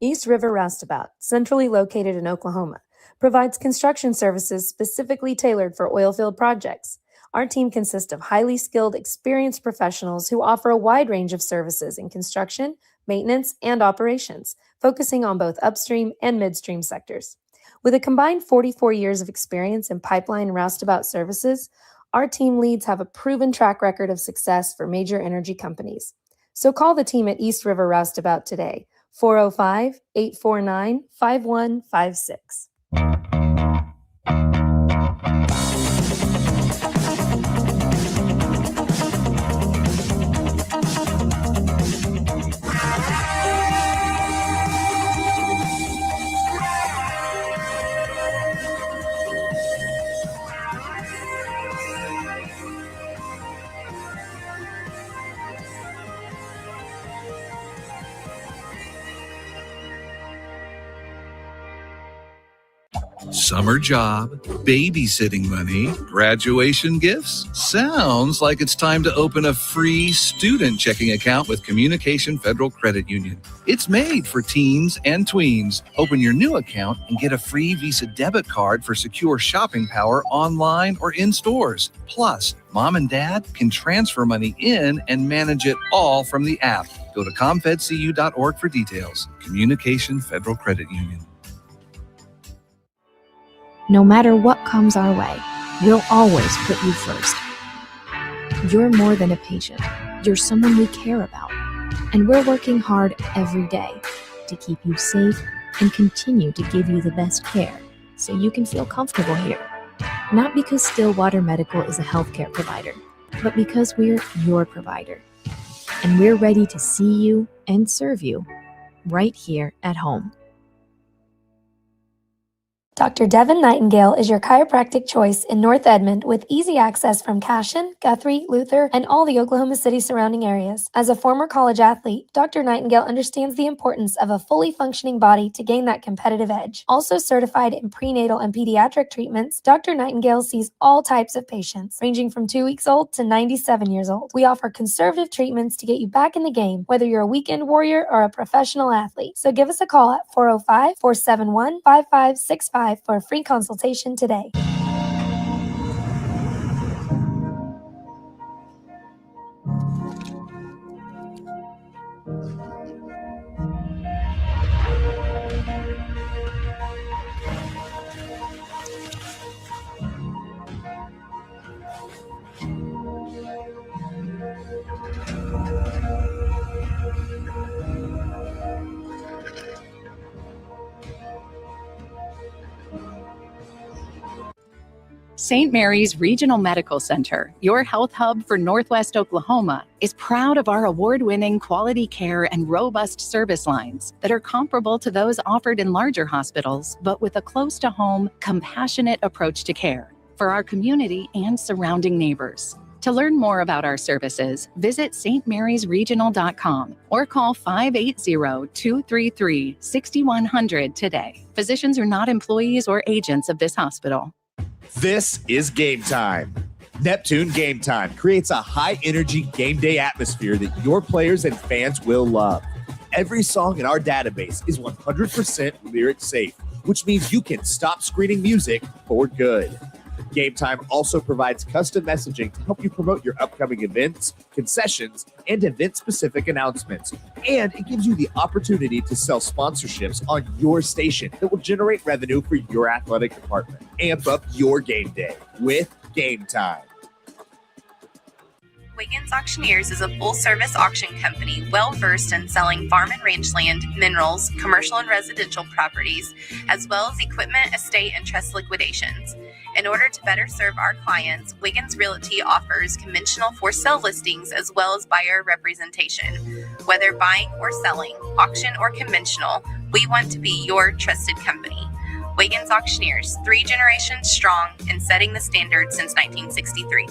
Speaker 7: East River Roustabout, centrally located in Oklahoma, provides construction services specifically tailored for oilfield projects. Our team consists of highly skilled, experienced professionals who offer a wide range of services in construction, maintenance, and operations, focusing on both upstream and midstream sectors. With a combined 44 years of experience in pipeline and roustabout services, our team leads have a proven track record of success for major energy companies. So call the team at East River Roustabout today, 405-849-5156.
Speaker 14: Summer job, babysitting money, graduation gifts. Sounds like it's time to open a free student checking account with Communication Federal Credit Union. It's made for teens and tweens. Open your new account and get a free Visa debit card for secure shopping power online or in stores. Plus, mom and dad can transfer money in and manage it all from the app. Go to comfedcu.org for details. Communication Federal Credit Union.
Speaker 15: No matter what comes our way, we'll always put you first. You're more than a patient. You're someone we care about. And we're working hard every day to keep you safe and continue to give you the best care so you can feel comfortable here. Not because Stillwater Medical is a healthcare provider, but because we're your provider. And we're ready to see you and serve you right here at home.
Speaker 7: Dr. Devin Nightingale is your chiropractic choice in North Edmond with easy access from Cashion, Guthrie, Luther, and all the Oklahoma City surrounding areas. As a former college athlete, Dr. Nightingale understands the importance of a fully functioning body to gain that competitive edge. Also certified in prenatal and pediatric treatments, Dr. Nightingale sees all types of patients, ranging from 2 weeks old to 97 years old. We offer conservative treatments to get you back in the game, whether you're a weekend warrior or a professional athlete. So give us a call at 405-471-5565 for a free consultation today.
Speaker 16: St. Mary's Regional Medical Center, your health hub for Northwest Oklahoma, is proud of our award-winning quality care and robust service lines that are comparable to those offered in larger hospitals, but with a close-to-home, compassionate approach to care for our community and surrounding neighbors. To learn more about our services, visit stmarysregional.com or call 580-233-6100 today. Physicians are not employees or agents of this hospital.
Speaker 17: This is Game Time. Neptune Game Time creates a high-energy game day atmosphere that your players and fans will love. Every song in our database is 100% lyric safe, which means you can stop screening music for good. Game Time also provides custom messaging to help you promote your upcoming events, concessions, and event-specific announcements. And it gives you the opportunity to sell sponsorships on your station that will generate revenue for your athletic department. Amp up your game day with Game Time.
Speaker 18: Wiggins Auctioneers is a full-service auction company well-versed in selling farm and ranch land, minerals, commercial and residential properties, as well as equipment, estate, and trust liquidations. In order to better serve our clients, Wiggins Realty offers conventional for-sale listings as well as buyer representation. Whether buying or selling, auction or conventional, we want to be your trusted company. Wiggins Auctioneers, 3 generations strong and setting the standard since 1963.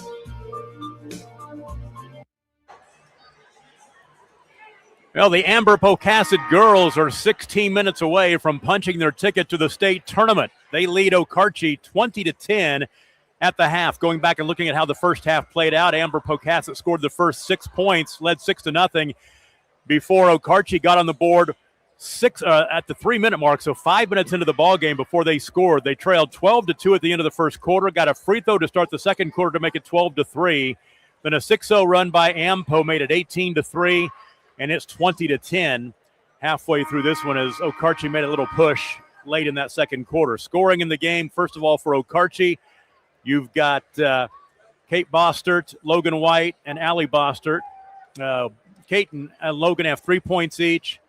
Speaker 1: Well, the Amber-Pocasset girls are 16 minutes away from punching their ticket to the state tournament. They lead Okarche 20-10 at the half. Going back and looking at how the first half played out, Amber-Pocasset scored the first 6 points, led 6-0 before Okarche got on the board at the 3-minute mark, so 5 minutes into the ball game before they scored. They trailed 12-2 at the end of the first quarter, got a free throw to start the second quarter to make it 12-3. Then a 6-0 run by Ampo made it 18-3. And it's 20-10 halfway through this one as Okarche made a little push late in that second quarter. Scoring in the game, first of all, for Okarche, you've got Kate Bostert, Logan White, and Allie Bostert. Kate and Logan have 3 points each.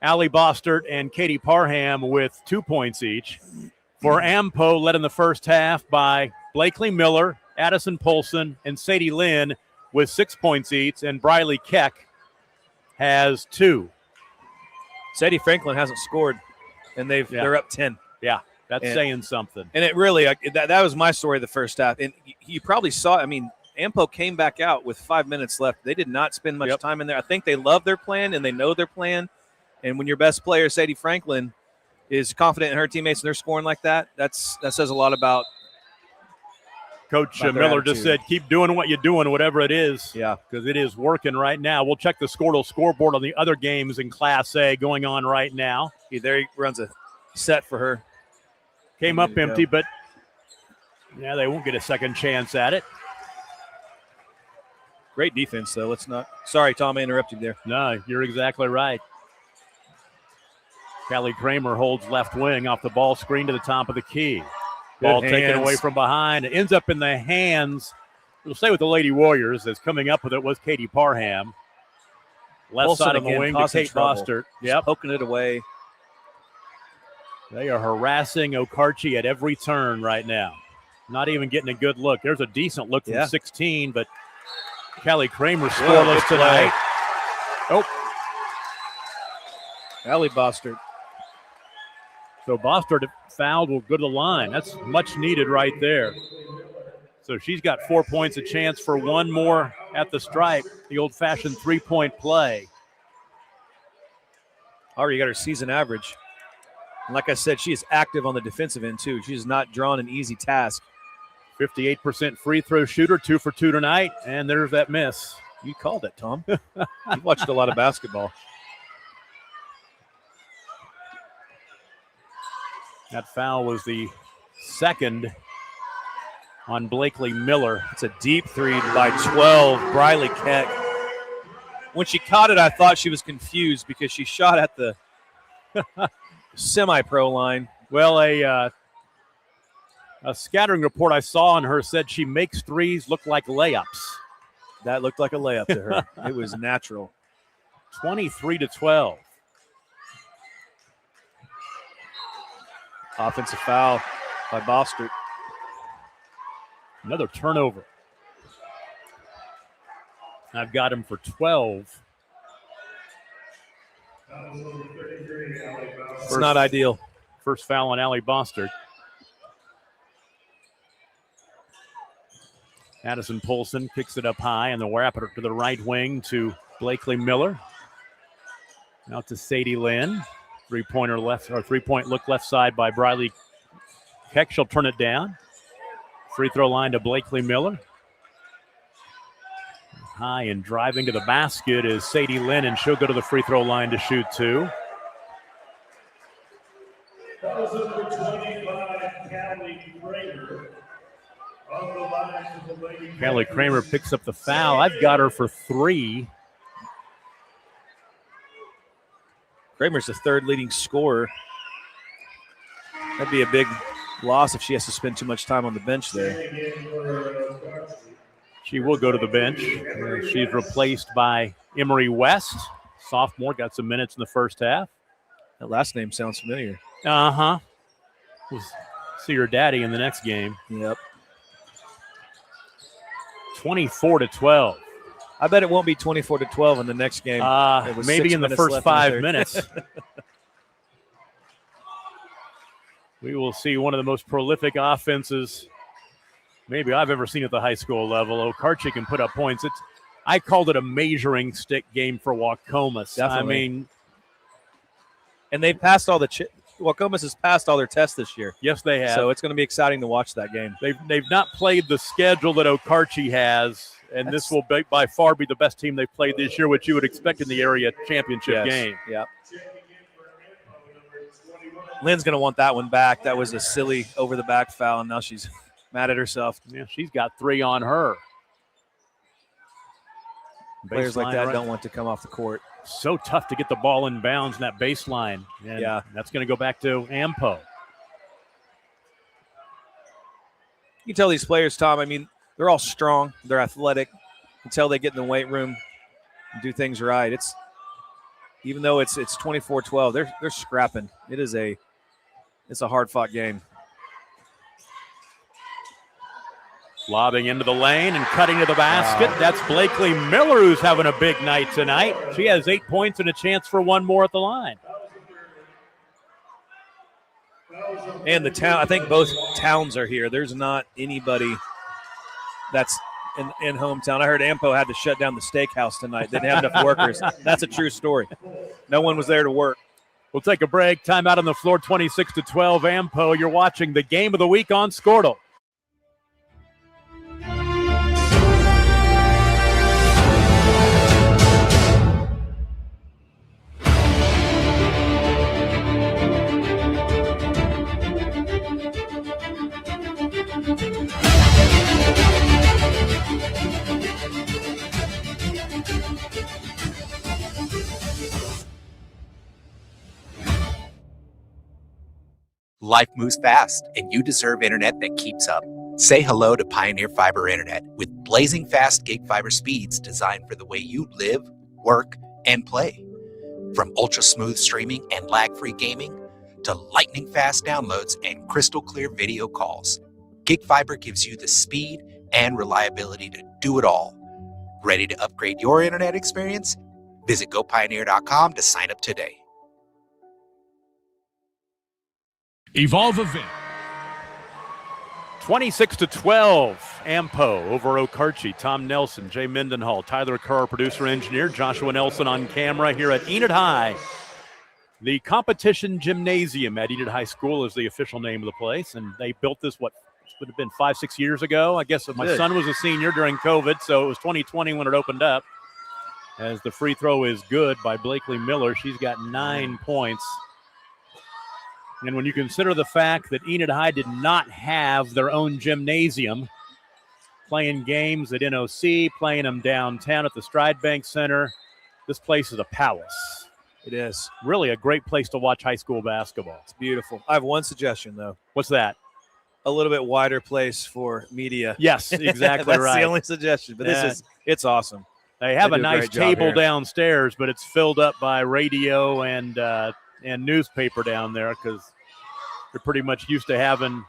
Speaker 1: Allie Bostert and Katie Parham with 2 points each. For Ampo, led in the first half by Blakely Miller, Addison Polson, and Sadie Lynn with 6 points each, and Briley Keck has 2.
Speaker 2: Sadie Franklin hasn't scored, and they're up 10.
Speaker 1: Yeah, that's saying something.
Speaker 2: And it really that was my story of the first half. And you probably saw, Ampo came back out with 5 minutes left. They did not spend much time in there. I think they love their plan, and they know their plan. And when your best player, Sadie Franklin, is confident in her teammates and they're scoring like that, that says a lot about
Speaker 1: Coach Miller just said, keep doing what you're doing, whatever it is. Yeah, because it is working right now. We'll check the scoreboard on the other games in Class A going on right now.
Speaker 2: There he runs a set for her.
Speaker 1: Came up empty, but yeah, they won't get a second chance at it.
Speaker 2: Great defense, though. Let's not. Sorry, Tom, I interrupted there.
Speaker 1: No, you're exactly right. Callie Kramer holds left wing off the ball screen to the top of the key. Ball taken away from behind. It ends up in the hands. We'll stay with the Lady Warriors. As coming up with it was Katie Parham. Left
Speaker 2: Wilson
Speaker 1: side of the wing to Kate Bostert.
Speaker 2: Yep. Poking it away.
Speaker 1: They are harassing Okarche at every turn right now. Not even getting a good look. There's a decent look from 16, but Callie Kramer scoreless tonight. Oh.
Speaker 2: Allie Bostert.
Speaker 1: So Bostert fouled will go to the line. That's much needed right there. So she's got 4 points, a chance for one more at the stripe, the old-fashioned three-point play.
Speaker 2: Already got her season average. And like I said, she is active on the defensive end, too. She has not drawn an easy task.
Speaker 1: 58% free throw shooter, 2 for 2 tonight, and there's that miss.
Speaker 2: You called it, Tom. You watched a lot of basketball.
Speaker 1: That foul was the second on Blakely Miller.
Speaker 2: It's a deep three by 12, Briley Keck. When she caught it, I thought she was confused because she shot at the semi-pro line.
Speaker 1: Well, a scattering report I saw on her said she makes threes look like layups.
Speaker 2: That looked like a layup to her. It was natural.
Speaker 1: 23-12.
Speaker 2: Offensive foul by Bostert.
Speaker 1: Another turnover. I've got him for 12.
Speaker 2: It's not ideal.
Speaker 1: First foul on Allie Bostert. Addison Polson kicks it up high, and they'll wrap it to the right wing to Blakely Miller. Out to Sadie Lynn. Three-point look left side by Briley Keck. She'll turn it down. Free throw line to Blakely Miller. High and driving to the basket is Sadie Lynn, and she'll go to the free throw line to shoot two. Callie Kramer picks up the foul. I've got her for 3.
Speaker 2: Kramer's the third leading scorer. That'd be a big loss if she has to spend too much time on the bench there.
Speaker 1: She will go to the bench. She's replaced by Emery West. Sophomore, got some minutes in the first half.
Speaker 2: That last name sounds familiar.
Speaker 1: Uh-huh. We'll see her daddy in the next game.
Speaker 2: Yep.
Speaker 1: 24-12.
Speaker 2: I bet it won't be 24-12 in the next game.
Speaker 1: Maybe in the first 5 minutes. We will see one of the most prolific offenses maybe I've ever seen at the high school level. Okarche can put up points. I called it a measuring stick game for Waukomis.
Speaker 2: Definitely.
Speaker 1: I mean,
Speaker 2: and they've passed all the Waukomis has passed all their tests this year.
Speaker 1: Yes, they have.
Speaker 2: So it's going to be exciting to watch that game.
Speaker 1: They've not played the schedule that Okarche has, and this will by far be the best team they've played this year, which you would expect in the area championship game.
Speaker 2: Yep. Lynn's going to want that one back. That was a silly over-the-back foul, and now she's mad at herself.
Speaker 1: Yeah, she's got 3 on her.
Speaker 2: Players like that don't want to come off the court.
Speaker 1: So tough to get the ball in bounds in that baseline. And that's going to go back to Ampo.
Speaker 2: You can tell these players, Tom, I mean, they're all strong. They're athletic. Until they get in the weight room and do things right. Even though it's 24-12, they're scrapping. It's a hard-fought game.
Speaker 1: Lobbing into the lane and cutting to the basket. Wow. That's Blakely Miller, who's having a big night tonight. She has 8 points and a chance for one more at the line.
Speaker 2: And the town, I think both towns are here. There's not anybody that's in hometown. I heard Ampo had to shut down the steakhouse tonight. They didn't have enough workers. That's a true story. No one was there to work.
Speaker 1: We'll take a break. Time out on the floor, 26-12. Ampo, you're watching the game of the week on Squirtle.
Speaker 19: Life moves fast, and you deserve internet that keeps up. Say hello to Pioneer Fiber Internet with blazing fast gig fiber speeds designed for the way you live, work, and play. From ultra-smooth streaming and lag-free gaming to lightning-fast downloads and crystal-clear video calls, Gig Fiber gives you the speed and reliability to do it all. Ready to upgrade your internet experience? Visit GoPioneer.com to sign up today.
Speaker 10: Evolve event.
Speaker 1: 26-12, Ampo over Okarche. Tom Nelson, Jay Mendenhall, Tyler Kerr, producer engineer, Joshua Nelson on camera here at Enid High. The competition gymnasium at Enid High School is the official name of the place, and they built this, it would have been 5-6 years ago. I guess my son was a senior during COVID, so it was 2020 when it opened up. As the free throw is good by Blakely Miller. She's got 9 points. And when you consider the fact that Enid High did not have their own gymnasium, playing games at NOC, playing them downtown at the Stride Bank Center, this place is a palace.
Speaker 2: It is.
Speaker 1: Really a great place to watch high school basketball.
Speaker 2: It's beautiful. I have one suggestion, though.
Speaker 1: What's that?
Speaker 2: A little bit wider place for media.
Speaker 1: Yes, exactly
Speaker 2: That's
Speaker 1: right.
Speaker 2: the only suggestion, but it's awesome.
Speaker 1: They have
Speaker 2: They
Speaker 1: a
Speaker 2: do a
Speaker 1: nice
Speaker 2: great job
Speaker 1: table
Speaker 2: here.
Speaker 1: downstairs, but it's filled up by radio and newspaper down there because they're pretty much used to having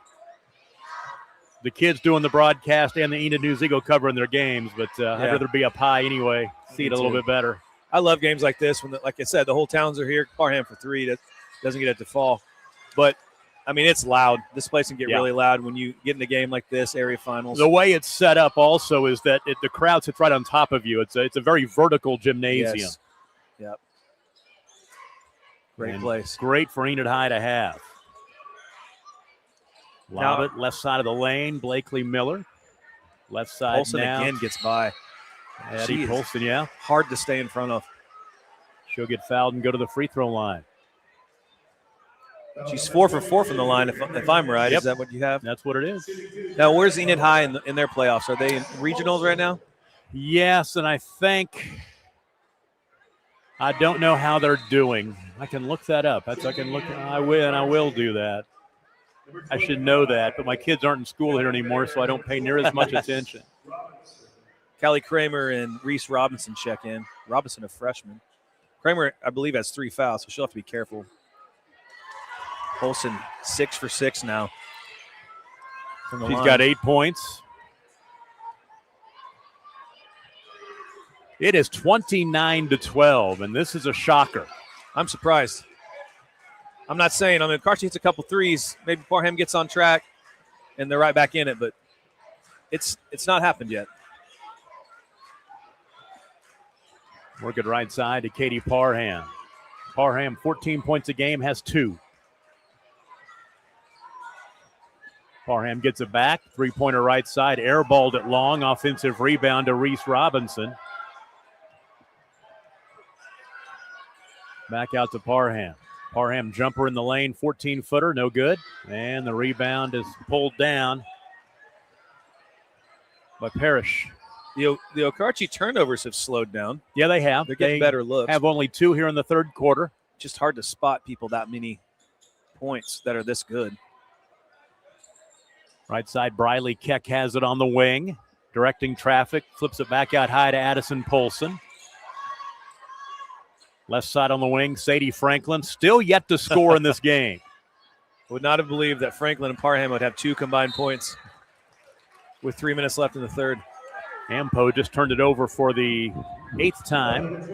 Speaker 1: the kids doing the broadcast and the Enid News Eagle covering their games. But I'd rather be up high anyway, see it a little bit better.
Speaker 2: I love games like this when, like I said, the whole towns are here. Parham for 3 that doesn't get it to fall. But I mean, it's loud. This place can get really loud when you get in a game like this, area finals.
Speaker 1: The way it's set up also is that the crowd sits right on top of you. It's a very vertical gymnasium.
Speaker 2: Yes. Yep. Great place.
Speaker 1: Great for Enid High to have. Lob it, left side of the lane, Blakely Miller. Left side
Speaker 2: Polson
Speaker 1: now.
Speaker 2: again gets by.
Speaker 1: Addie Polson,
Speaker 2: hard to stay in front of.
Speaker 1: She'll get fouled and go to the free throw line.
Speaker 2: She's 4 for 4 from the line, if I'm right.
Speaker 1: Yep.
Speaker 2: Is that what you have?
Speaker 1: That's what it is.
Speaker 2: Now, where's Enid High in their playoffs? Are they in regionals right now?
Speaker 1: Yes, and I think I don't know how they're doing. I can look that up. I will do that. I should know that, but my kids aren't in school here anymore, so I don't pay near as much attention.
Speaker 2: Callie Kramer and Reese Robinson check in. Robinson, a freshman. Kramer, I believe, has 3 fouls, so she'll have to be careful. Polson 6 for 6 now.
Speaker 1: She's got 8 points. It is 29-12, and this is a shocker.
Speaker 2: I'm surprised. I'm not saying. I mean, Okarche hits a couple threes. Maybe Parham gets on track, and they're right back in it, but it's not happened yet.
Speaker 1: Work it right side to Katie Parham. Parham, 14 points a game, has 2. Parham gets it back. 3-pointer right side. Airballed it long. Offensive rebound to Reese Robinson. Back out to Parham. Parham jumper in the lane. 14-footer. No good. And the rebound is pulled down by Parrish.
Speaker 2: The Okarche turnovers have slowed down.
Speaker 1: Yeah, they have.
Speaker 2: They're getting better looks.
Speaker 1: Have only 2 here in the third quarter.
Speaker 2: Just hard to spot people that many points that are this good.
Speaker 1: Right side, Briley Keck has it on the wing. Directing traffic, flips it back out high to Addison Polson. Left side on the wing, Sadie Franklin, still yet to score in this game.
Speaker 2: Would not have believed that Franklin and Parham would have 2 combined points with 3 minutes left in the third.
Speaker 1: Ampo just turned it over for the 8th time.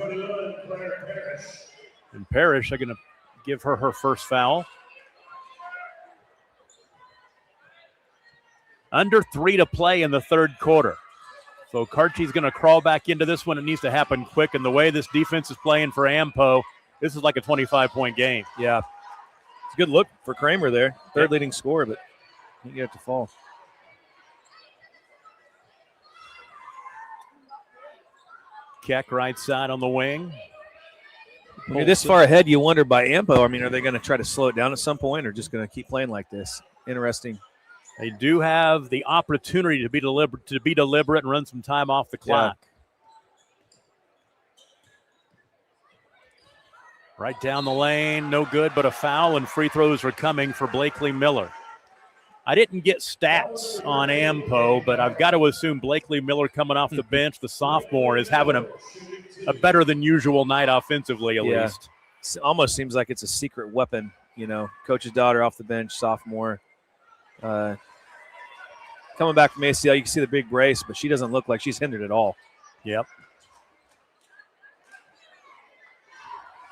Speaker 1: And Parrish are going to give her first foul. Under 3 to play in the third quarter. So Okarche's going to crawl back into this one. It needs to happen quick. And the way this defense is playing for Ampo, this is like a 25-point game.
Speaker 2: Yeah. It's a good look for Kramer there. Third leading scorer, but he get it to fall.
Speaker 1: Keck right side on the wing.
Speaker 2: When you're this far ahead, you wonder by Ampo, I mean, are they going to try to slow it down at some point or just going to keep playing like this? Interesting.
Speaker 1: They do have the opportunity to be deliberate and run some time off the clock. Yeah. Right down the lane, no good, but a foul, and free throws are coming for Blakely Miller. I didn't get stats on Ampo, but I've got to assume Blakely Miller coming off the bench, the sophomore, is having a better than usual night offensively at least.
Speaker 2: It almost seems like it's a secret weapon, you know. Coach's daughter off the bench, sophomore. Coming back from ACL, you can see the big brace, but she doesn't look like she's hindered at all.
Speaker 1: Yep.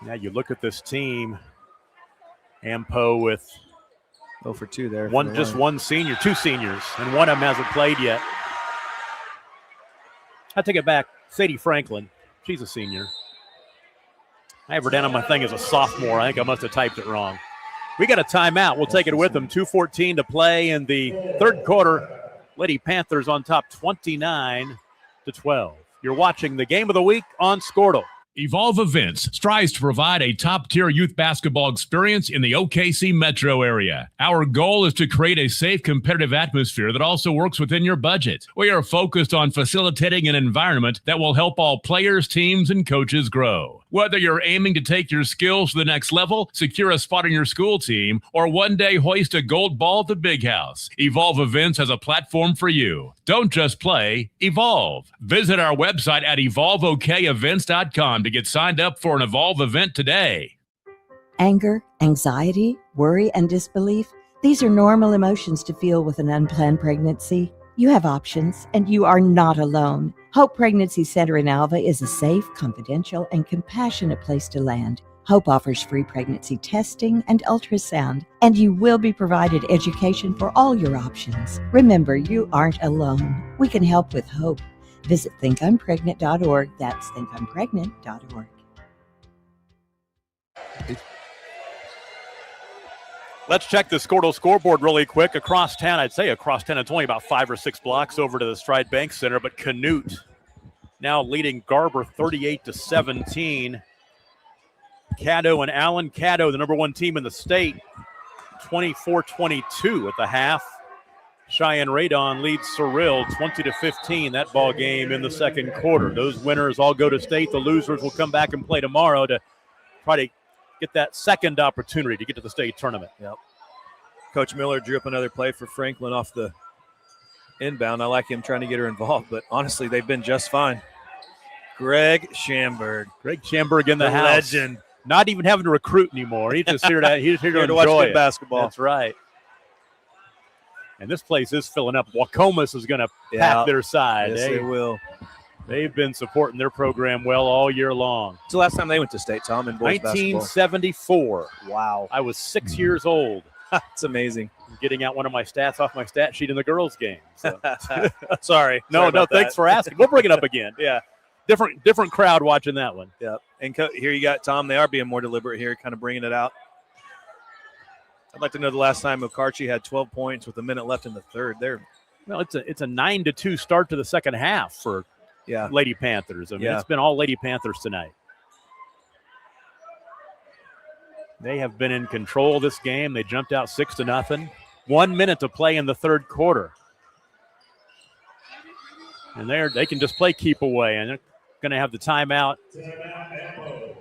Speaker 1: Now you look at this team. Ampo with
Speaker 2: 0 for 2 there.
Speaker 1: One senior, 2 seniors, and one of them hasn't played yet. I take it back. Sadie Franklin, she's a senior. I have her down on my thing as a sophomore. I think I must have typed it wrong. We got a timeout. We'll take it with them. 2:14 to play in the third quarter. Lady Panthers on top 29-12. You're watching the game of the week on Squirtle.
Speaker 10: Evolve Events strives to provide a top-tier youth basketball experience in the OKC metro area. Our goal is to create a safe, competitive atmosphere that also works within your budget. We are focused on facilitating an environment that will help all players, teams, and coaches grow. Whether you're aiming to take your skills to the next level, secure a spot on your school team, or one day hoist a gold ball at the big house, Evolve Events has a platform for you. Don't just play, evolve. Visit our website at evolveokevents.com to get signed up for an Evolve event today.
Speaker 20: Anger, anxiety, worry, and disbelief, these are normal emotions to feel with an unplanned pregnancy. You have options, and you are not alone. Hope Pregnancy Center in Alva is a safe, confidential, and compassionate place to land. Hope offers free pregnancy testing and ultrasound, and you will be provided education for all your options. Remember, you aren't alone. We can help with Hope. Visit thinkimpregnant.org. That's thinkimpregnant.org.
Speaker 1: Let's check the Squirtle scoreboard really quick. Across town, I'd say across town, it's only about 5 or 6 blocks over to the Stride Bank Center, but Canute now leading Garber 38-17. Caddo and Allen. Caddo, the number 1 team in the state, 24-22 at the half. Cheyenne Radon leads Cyril 20-15, that ball game in the second quarter. Those winners all go to state. The losers will come back and play tomorrow to try to get that second opportunity to get to the state tournament.
Speaker 2: Yep. Coach Miller drew up another play for Franklin off the inbound. I like him trying to get her involved, but honestly, they've been just fine. Greg Schamberg.
Speaker 1: Greg Schamberg in the house.
Speaker 2: Legend.
Speaker 1: Not even having to recruit anymore. He's just here to, he's here to
Speaker 2: watch
Speaker 1: enjoy
Speaker 2: good
Speaker 1: it.
Speaker 2: basketball.
Speaker 1: That's right. And this place is filling up. Wacomas is going to pack their side.
Speaker 2: Yes, they will.
Speaker 1: They've been supporting their program well all year long.
Speaker 2: It's the last time they went to state, Tom, in boys
Speaker 1: 1974.
Speaker 2: basketball. Wow.
Speaker 1: I was 6 years old.
Speaker 2: That's amazing.
Speaker 1: Getting out one of my stats off my stat sheet in the girls' game. So.
Speaker 2: Sorry.
Speaker 1: No, thanks for asking. We'll bring it up again.
Speaker 2: Yeah.
Speaker 1: Different crowd watching that one.
Speaker 2: Yeah. And here you got, Tom, they are being more deliberate here, kind of bringing it out. I'd like to know the last time Okarche had 12 points with a minute left in the third.
Speaker 1: Well, it's a 9-2 start to the second half for Lady Panthers. I mean, it's been all Lady Panthers tonight. They have been in control this game. They jumped out 6-0. 1 minute to play in the third quarter. And they can just play keep away, and they're going to have the timeout.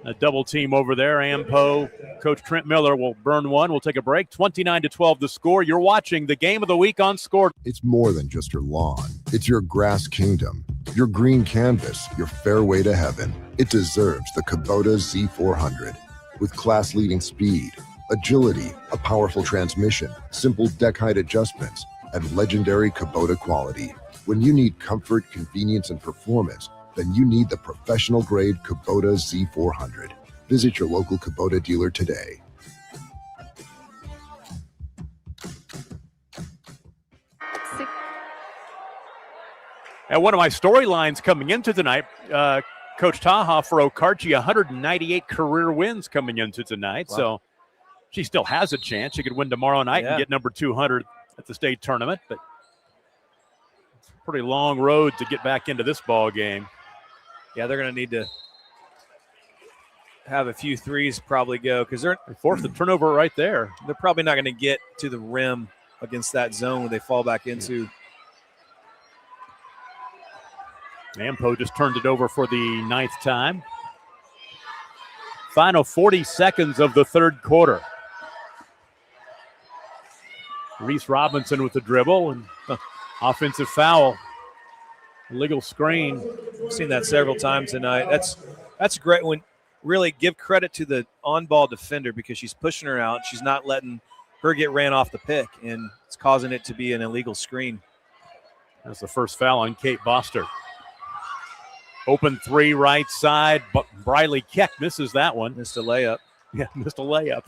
Speaker 1: A double team over there. Ampo, Coach Trent Miller will burn one. We'll take a break. 29-12 the score. You're watching the game of the week on Score.
Speaker 21: It's more than just your lawn. It's your grass kingdom, your green canvas, your fairway to heaven. It deserves the Kubota Z400. With class-leading speed, agility, a powerful transmission, simple deck height adjustments, and legendary Kubota quality. When you need comfort, convenience, and performance, then you need the professional-grade Kubota Z400. Visit your local Kubota dealer today.
Speaker 1: And one of my storylines coming into tonight, Coach Taha for Okarche, 198 career wins coming into tonight. Wow. So she still has a chance. She could win tomorrow night and get number 200 at the state tournament. But it's a pretty long road to get back into this ball game.
Speaker 2: Yeah, they're going to need to have a few threes probably go because they're
Speaker 1: forced the turnover right there.
Speaker 2: They're probably not going to get to the rim against that zone when they fall back into.
Speaker 1: Ampo just turned it over for the ninth time. Final 40 seconds of the third quarter. Reese Robinson with the dribble and offensive foul. Illegal screen.
Speaker 2: I've seen that several times tonight. That's great. When really give credit to the on-ball defender because she's pushing her out. She's not letting her get ran off the pick, and it's causing it to be an illegal screen.
Speaker 1: That's the first foul on Kate Boster. Open three right side, but Briley Keck misses that one.
Speaker 2: Missed a layup.
Speaker 1: Yeah, missed a layup.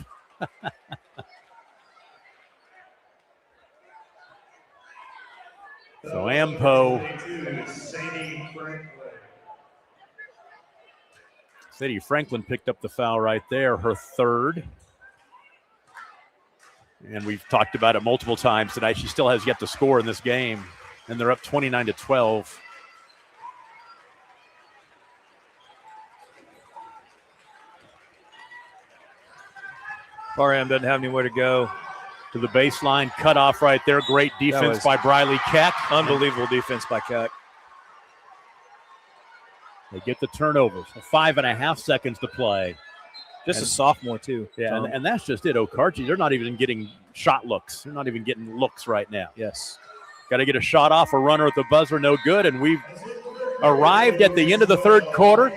Speaker 1: So Ampo. Sadie Franklin picked up the foul right there, her third. And we've talked about it multiple times tonight. She still has yet to score in this game. And they're up 29-12.
Speaker 2: Parham doesn't have anywhere to go.
Speaker 1: To the baseline, cut off right there. Great defense by Briley Keck.
Speaker 2: Unbelievable defense by Keck.
Speaker 1: They get the turnovers. 5.5 seconds to play.
Speaker 2: Just a sophomore, too.
Speaker 1: Yeah, and that's just it. Okarche, they're not even getting shot looks. They're not even getting looks right now.
Speaker 2: Yes.
Speaker 1: Got to get a shot off, a runner at the buzzer, no good. And we've arrived at the end of the third quarter.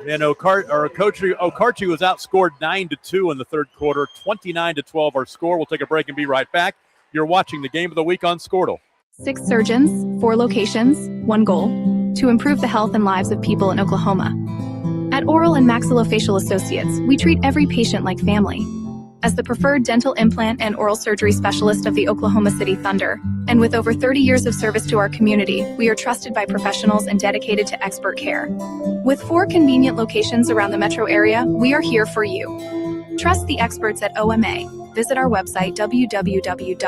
Speaker 1: And Okarche was outscored 9-2 in the third quarter, 29-12 our score. We'll take a break and be right back. You're watching the game of the week on Squirtle.
Speaker 12: 6 surgeons, 4 locations, 1 goal: to improve the health and lives of people in Oklahoma. At Oral and Maxillofacial Associates, we treat every patient like family. As the preferred dental implant and oral surgery specialist of the Oklahoma City Thunder, and with over 30 years of service to our community, we are trusted by professionals and dedicated to expert care. With 4 convenient locations around the metro area, we are here for you. Trust the experts at OMA. Visit our website, www.omaok.com.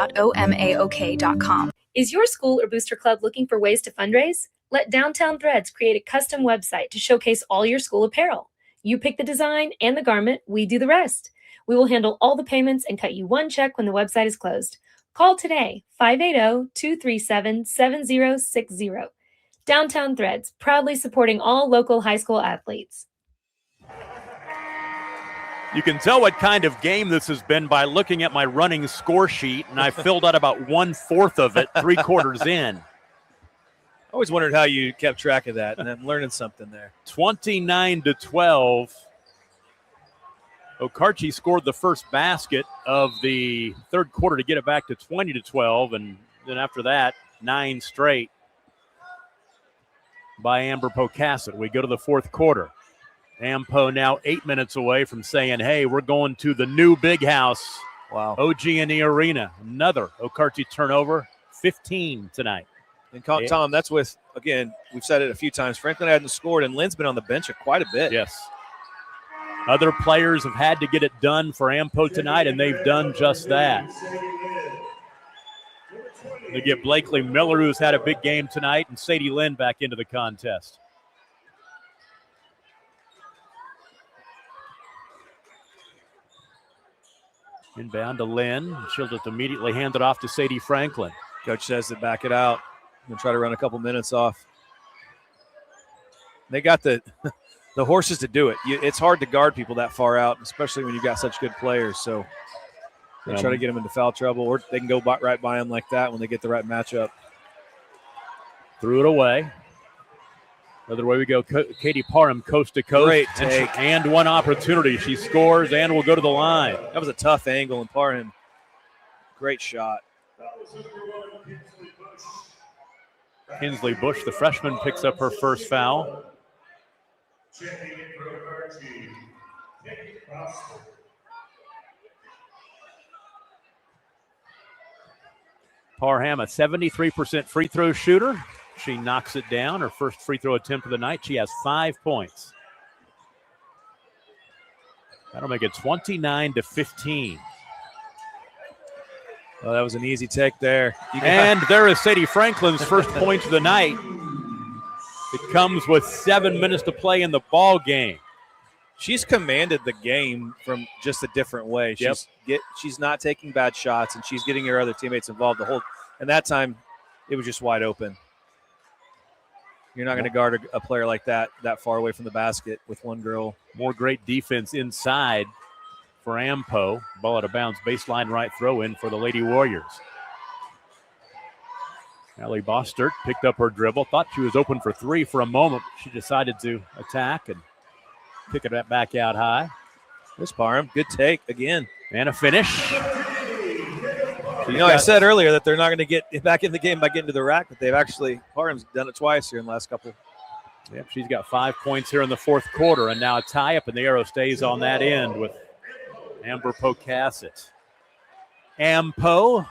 Speaker 7: Is your school or booster club looking for ways to fundraise? Let Downtown Threads create a custom website to showcase all your school apparel. You pick the design and the garment, we do the rest. We will handle all the payments and cut you one check when the website is closed. Call today, 580-237-7060. Downtown Threads, proudly supporting all local high school athletes.
Speaker 1: You can tell what kind of game this has been by looking at my running score sheet, and I filled out about 1/4 of it 3 quarters in.
Speaker 2: I always wondered how you kept track of that, and I'm learning something there.
Speaker 1: 29-12. Okarche scored the first basket of the third quarter to get it back to 20-12, and then after that, 9 straight by Amber-Pocasset. We go to the fourth quarter. Ampo now 8 minutes away from saying, hey, we're going to the new big house.
Speaker 2: Wow.
Speaker 1: OG&E Arena. Another Okarche turnover, 15 tonight.
Speaker 2: And Tom, that's with, again, we've said it a few times, Franklin hadn't scored, and Lynn's been on the bench quite a bit.
Speaker 1: Yes. Other players have had to get it done for Ampo tonight, and they've done just that. They get Blakely Miller, who's had a big game tonight, and Sadie Lynn back into the contest. Inbound to Lynn. She'll just immediately hand it off to Sadie Franklin.
Speaker 2: Coach says to back it out and try to run a couple minutes off. They got the horses to do it. It's hard to guard people that far out, especially when you've got such good players. So they try to get them into foul trouble, or they can go right by them like that when they get the right matchup.
Speaker 1: Threw it away. Other way we go. Katie Parham, coast to coast.
Speaker 2: Great take.
Speaker 1: And one opportunity. She scores and will go to the line.
Speaker 2: That was a tough angle, and Parham, great shot.
Speaker 1: Kinsley Bush, the freshman, picks up her first foul. Parham, a 73% free throw shooter. She knocks it down. Her first free throw attempt of the night. She has 5 points. That'll make it 29-15.
Speaker 2: Well, that was an easy take there.
Speaker 1: And there is Sadie Franklin's first point of the night. It comes with 7 minutes to play in the ball game.
Speaker 2: She's commanded the game from just a different way. She's not taking bad shots, and she's getting her other teammates involved the whole. And that time, it was just wide open. You're not going to guard a player like that far away from the basket with one girl.
Speaker 1: More great defense inside for Ampo. Ball out of bounds, baseline right throw in for the Lady Warriors. Allie Bostert picked up her dribble. Thought she was open for 3 for a moment. She decided to attack and kick it back out high.
Speaker 2: There's Parham. Good take again.
Speaker 1: And a finish.
Speaker 2: I said earlier that they're not going to get back in the game by getting to the rack, but Parham's done it twice here in the last couple.
Speaker 1: Yep, she's got 5 points here in the fourth quarter, and now a tie-up, and the arrow stays on that end with Amber-Pocasset. Ampo.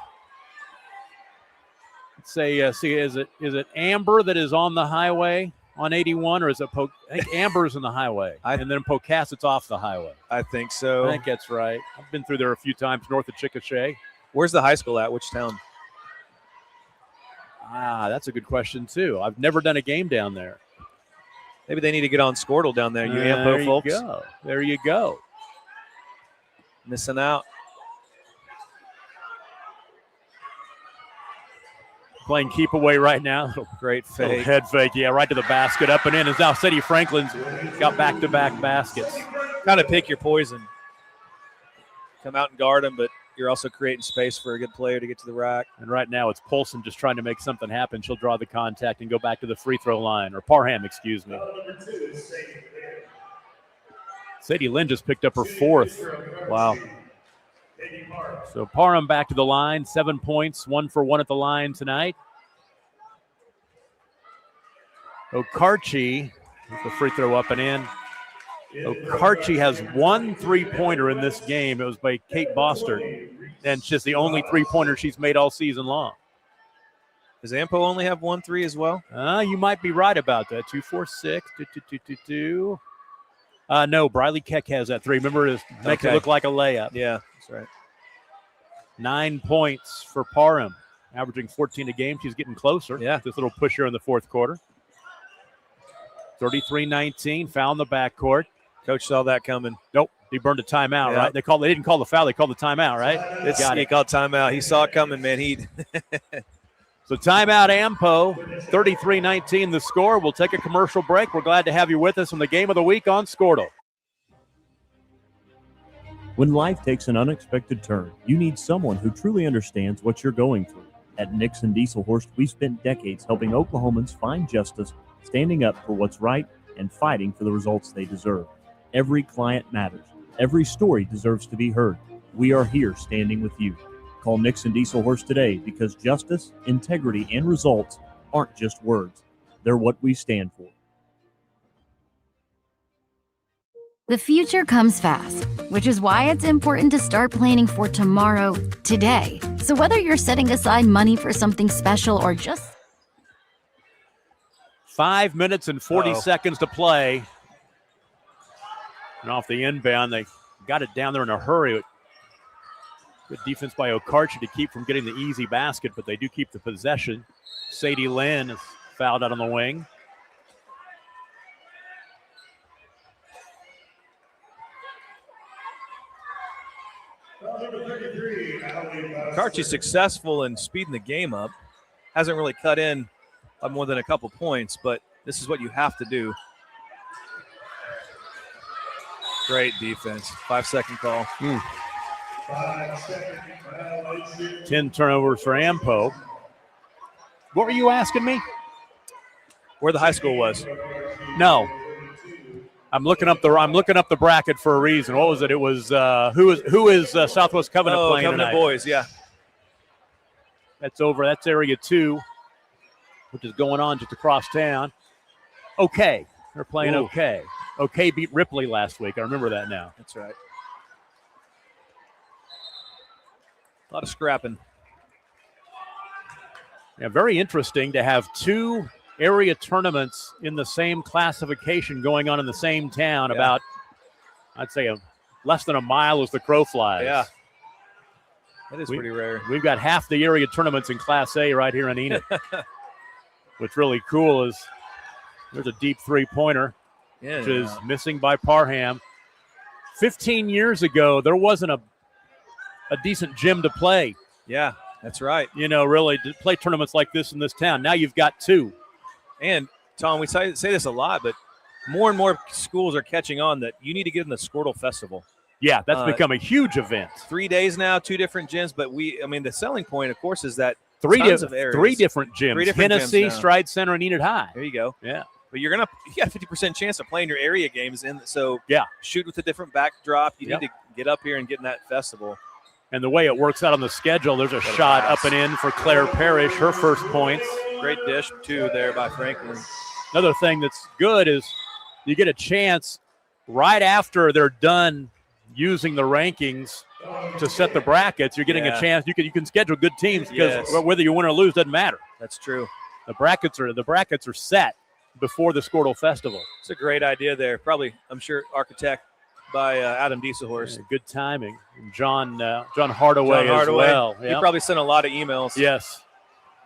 Speaker 1: Let's say, is it Amber that is on the highway on 81, or is it I think Amber's in the highway, and then Pocasset's off the highway.
Speaker 2: I think so.
Speaker 1: I think that's right. I've been through there a few times north of Chickasha.
Speaker 2: Where's the high school at? Which town?
Speaker 1: That's a good question, too. I've never done a game down there.
Speaker 2: Maybe they need to get on Squirtle down there, you Ampo folks.
Speaker 1: There you go.
Speaker 2: Missing out.
Speaker 1: Playing keep away right now.
Speaker 2: Great fake.
Speaker 1: Little head fake, right to the basket, up and in. As now Sadie Franklin's got back-to-back baskets.
Speaker 2: Kind of pick your poison. Come out and guard them, but you're also creating space for a good player to get to the rack.
Speaker 1: And right now it's Polson just trying to make something happen. She'll draw the contact and go back to the free throw line, or Parham, excuse me. Sadie Lynn just picked up her 4th.
Speaker 2: Wow.
Speaker 1: So Parham back to the line, 7 points, 1 for 1 at the line tonight. Okarche, the free throw up and in. Okarche has one three-pointer in this game. It was by Kate Bostard, and it's just the only three-pointer she's made all season long.
Speaker 2: Does Ampo only have 1 3 as well?
Speaker 1: You might be right about that. 2, 4, 6, 2, 2, 2, 2, 2. No, Briley Keck has that three. Remember, it makes it look like a layup.
Speaker 2: Yeah, that's right.
Speaker 1: 9 points for Parham, averaging 14 a game. She's getting closer.
Speaker 2: Yeah.
Speaker 1: This little push here in the fourth quarter. 33-19, foul in the backcourt.
Speaker 2: Coach saw that coming.
Speaker 1: Nope, he burned a timeout, right? They didn't call the foul. They called the timeout, right?
Speaker 2: He called timeout. He saw it coming, man.
Speaker 1: So timeout, Ampo. 33-19 the score. We'll take a commercial break. We're glad to have you with us on the Game of the Week on Squirtle.
Speaker 3: When life takes an unexpected turn, you need someone who truly understands what you're going through. At Nixon Dieselhorst, we've spent decades helping Oklahomans find justice, standing up for what's right, and fighting for the results they deserve. Every client matters. Every story deserves to be heard. We are here standing with you. Call Nixon Dieselhorst today because justice, integrity, and results aren't just words. They're what we stand for.
Speaker 22: The future comes fast, which is why it's important to start planning for tomorrow, today. So whether you're setting aside money for something special or just
Speaker 1: 5 minutes and 40 seconds to play. And off the inbound, they got it down there in a hurry. Good defense by Okarche to keep from getting the easy basket, but they do keep the possession. Sadie Lynn is fouled out on the wing.
Speaker 2: Okarche's successful in speeding the game up. Hasn't really cut in by more than a couple points, but this is what you have to do. Great defense. 5-second call.
Speaker 1: 10 turnovers for Ampo. What were you asking me?
Speaker 2: Where the high school was?
Speaker 1: No. I'm looking up the bracket for a reason. What was it? It was who is Southwest Covenant playing
Speaker 2: Covenant
Speaker 1: tonight?
Speaker 2: boys, yeah.
Speaker 1: That's over. That's area 2, which is going on just across town. Okay. They're playing okay. Okay beat Ripley last week. I remember that now.
Speaker 2: That's right. A lot of scrapping.
Speaker 1: Yeah, very interesting to have 2 area tournaments in the same classification going on in the same town.
Speaker 2: Yeah.
Speaker 1: About, I'd say, less than a mile as the crow flies.
Speaker 2: Yeah. That is pretty rare.
Speaker 1: We've got half the area tournaments in Class A right here in Enid. What's really cool is there's a deep three-pointer, which is missing by Parham. 15 years ago, there wasn't a decent gym to play.
Speaker 2: Yeah, that's right.
Speaker 1: Really, to play tournaments like this in this town. Now you've got 2.
Speaker 2: And, Tom, we say this a lot, but more and more schools are catching on that you need to get in the Squirtle Festival.
Speaker 1: Yeah, that's become a huge event.
Speaker 2: 3 days now, 2 different gyms, but the selling point, of course, is that
Speaker 1: three different gyms.
Speaker 2: 3 different
Speaker 1: Hennessy,
Speaker 2: gyms now.
Speaker 1: Stride Center, and Enid High.
Speaker 2: There you go.
Speaker 1: Yeah.
Speaker 2: But you got a 50% chance of playing your area games, so
Speaker 1: yeah,
Speaker 2: shoot with a different backdrop. You need to get up here and get in that festival.
Speaker 1: And the way it works out on the schedule, there's a shot up and in for Claire Parrish, her first points.
Speaker 2: Great dish, too, there by Franklin.
Speaker 1: Another thing that's good is you get a chance right after they're done using the rankings to set the brackets. You're getting a chance. You can schedule good teams because whether you win or lose doesn't matter.
Speaker 2: That's true.
Speaker 1: The brackets are set before the Squirtle Festival.
Speaker 2: It's a great idea there. Probably, I'm sure, architect by Adam Dieselhorst.
Speaker 1: Good timing. And John Hardaway as well.
Speaker 2: He probably sent a lot of emails.
Speaker 1: Yes.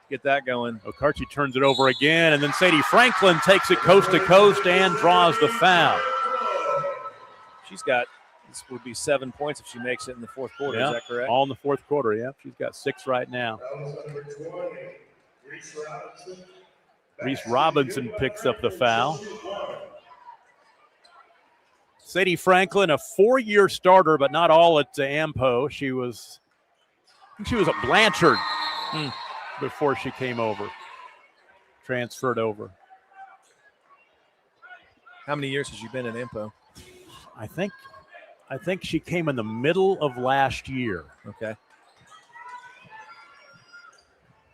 Speaker 2: Get that going.
Speaker 1: Okarche turns it over again, and then Sadie Franklin takes it coast to coast and draws the foul.
Speaker 2: This would be 7 points if she makes it in the fourth quarter. Is that correct?
Speaker 1: All in the fourth quarter, yeah. She's got 6 right now. Reese Robinson picks up the foul. Sadie Franklin, a 4-year starter, but not all at Ampo. She was at Blanchard before she came over, transferred over.
Speaker 2: How many years has she been at Ampo?
Speaker 1: I think she came in the middle of last year.
Speaker 2: Okay.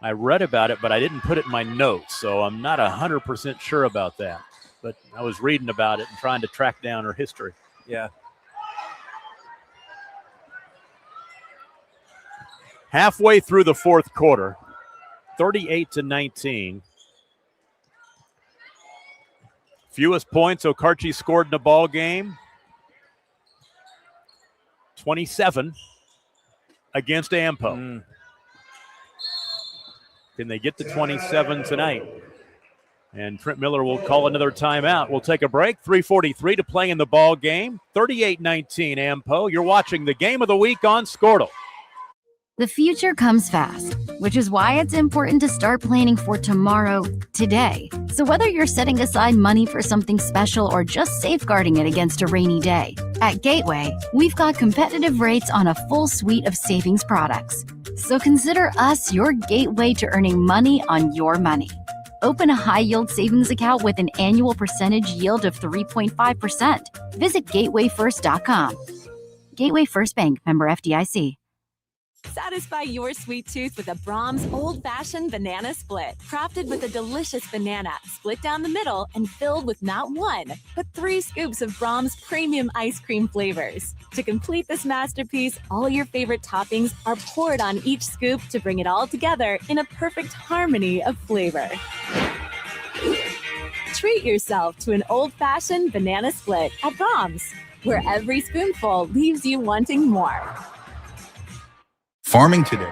Speaker 1: I read about it, but I didn't put it in my notes, so I'm not 100% sure about that. but I was reading about it and trying to track down her history.
Speaker 2: Yeah.
Speaker 1: Halfway through the fourth quarter, 38-19. Fewest points Okarche scored in the ball game, 27 against Ampo. Can they get to 27 tonight? And Trent Miller will call another timeout. We'll take a break. 3:43 to play in the ball game. 38-19 Ampo. You're watching the game of the week on Squirtle.
Speaker 22: The future comes fast, which is why it's important to start planning for tomorrow, today. So whether you're setting aside money for something special or just safeguarding it against a rainy day, at Gateway, we've got competitive rates on a full suite of savings products. So consider us your gateway to earning money on your money. Open a high-yield savings account with an annual percentage yield of 3.5%. Visit gatewayfirst.com. Gateway First Bank, member FDIC.
Speaker 4: Satisfy your sweet tooth with a Brahms Old Fashioned Banana Split. Crafted with a delicious banana, split down the middle and filled with not one, but 3 scoops of Brahms premium ice cream flavors. To complete this masterpiece, all your favorite toppings are poured on each scoop to bring it all together in a perfect harmony of flavor. Treat yourself to an old-fashioned banana split at Brahms, where every spoonful leaves you wanting more.
Speaker 5: Farming today.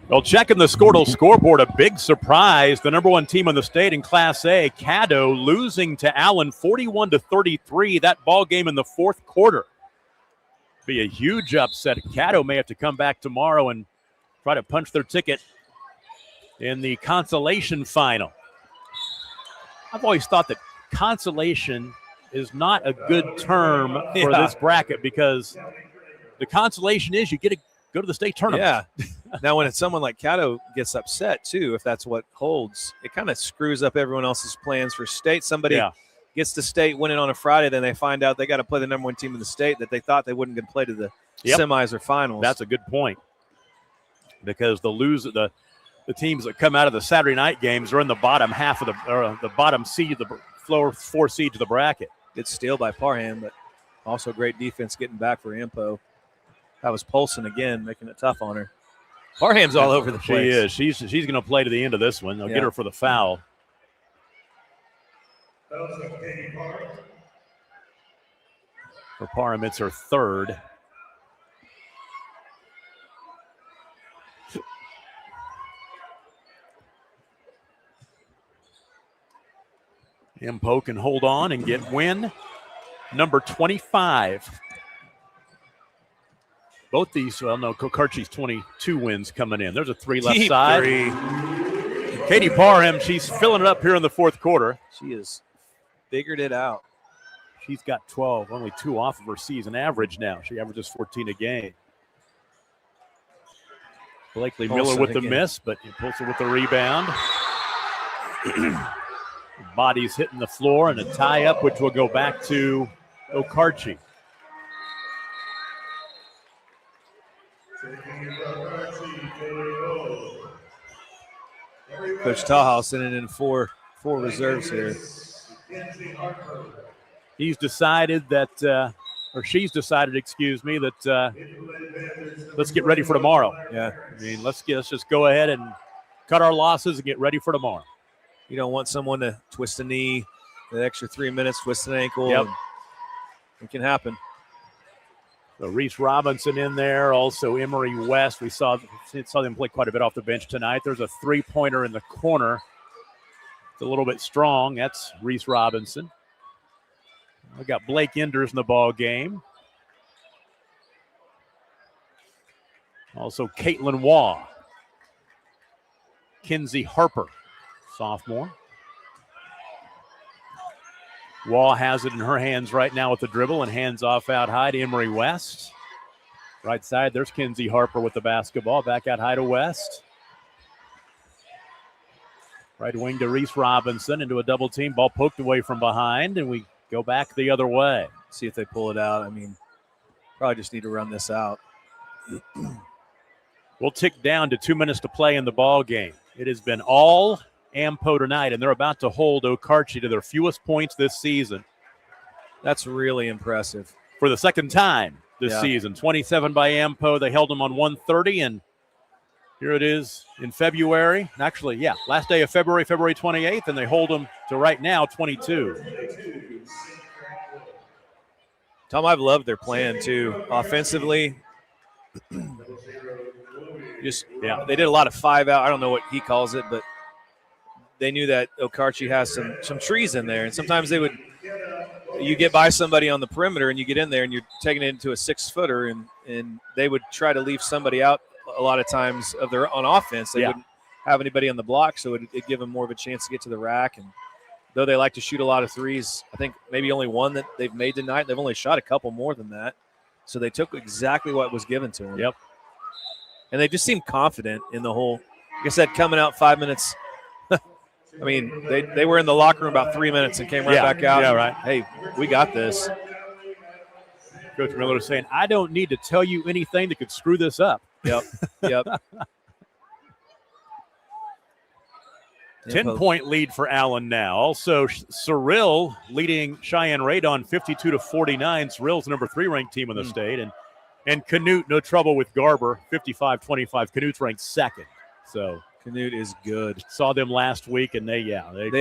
Speaker 1: Well, checking the Squirtle scoreboard, a big surprise. The number 1 team in the state in Class A, Caddo, losing to Allen 41-33. That ball game in the fourth quarter. Be a huge upset. Caddo may have to come back tomorrow and try to punch their ticket in the consolation final. I've always thought that consolation is not a good term for this bracket because the consolation is you get to go to the state tournament.
Speaker 2: Yeah. Now, when it's someone like Caddo gets upset, too, if that's what holds, it kind of screws up everyone else's plans for state. Somebody gets to state winning on a Friday, then they find out they got to play the number 1 team in the state that they thought they wouldn't get to play to the semis or finals.
Speaker 1: That's a good point because the teams that come out of the Saturday night games are in the bottom half of the bottom seed, the floor 4 seed to the bracket.
Speaker 2: Good steal by Parham, but also great defense getting back for Ampo. That was Polson again, making it tough on her. Parham's all over the place.
Speaker 1: She is. She's going to play to the end of this one. They'll get her for the foul. For Parham, it's her third. Ampo can hold on and get win number 25. Both these, Okarche's 22 wins coming in. There's a 3 left side. Katie Parham, she's filling it up here in the fourth quarter.
Speaker 2: She has figured it out.
Speaker 1: She's got 12, only 2 off of her season average now. She averages 14 a game. Blakely Miller with the miss, but Polson with the rebound. Bodies hitting the floor and a tie-up, which will go back to Okarche.
Speaker 2: Coach Tahal sending in four reserves here.
Speaker 1: He's decided that, or she's decided, that let's get ready for tomorrow.
Speaker 2: Yeah,
Speaker 1: I mean, let's just go ahead and cut our losses and get ready for tomorrow.
Speaker 2: You don't want someone to twist a knee, the extra 3 minutes, twist an ankle.
Speaker 1: Yep.
Speaker 2: It can happen.
Speaker 1: So Reese Robinson in there, also Emery West. We saw them play quite a bit off the bench tonight. There's a 3-pointer in the corner. It's a little bit strong. That's Reese Robinson. We got Blake Enders in the ball game. Also Caitlin Waugh. Kinsey Harper, sophomore. Waugh has it in her hands right now with the dribble and hands off out high to Emery West. Right side, there's Kinsey Harper with the basketball. Back out high to West. Right wing to Reese Robinson into a double team. Ball poked away from behind, and we go back the other way.
Speaker 2: See if they pull it out. I mean, probably just need to run this out.
Speaker 1: We'll tick down to 2 minutes to play in the ball game. It has been all Ampo tonight, and they're about to hold Okarche to their fewest points this season.
Speaker 2: That's really impressive.
Speaker 1: For the second time this
Speaker 2: Yeah.
Speaker 1: season. 27 by Ampo. They held them on 130, and here it is in February. Actually, yeah, last day of February 28th, and they hold them to right now 22.
Speaker 2: Tom, I've loved their plan too. Offensively, they did a lot of 5-out. I don't know what he calls it, but they knew that Okarche has some trees in there, and sometimes you get by somebody on the perimeter and you get in there and you're taking it into a 6-footer, and they would try to leave somebody out a lot of times on offense. They wouldn't have anybody on the block, so it'd give them more of a chance to get to the rack. And though they like to shoot a lot of threes, I think maybe only one that they've made tonight. They've only shot a couple more than that. So they took exactly what was given to them.
Speaker 1: Yep.
Speaker 2: And they just seemed confident in the whole, like I said, coming out 5 minutes. I mean, they were in the locker room about 3 minutes and came right back out.
Speaker 1: Yeah, right.
Speaker 2: Hey, we got this.
Speaker 1: Coach Miller is saying, I don't need to tell you anything that could screw this up.
Speaker 2: Yep.
Speaker 1: 10-point lead for Allen now. Also, Cyril leading Cheyenne Radon 52-49. Cyril's the number 3 ranked team in the state. And Canute, no trouble with Garber, 55-25. Canute's ranked 2nd. So
Speaker 2: Canute is good.
Speaker 1: Saw them last week, and they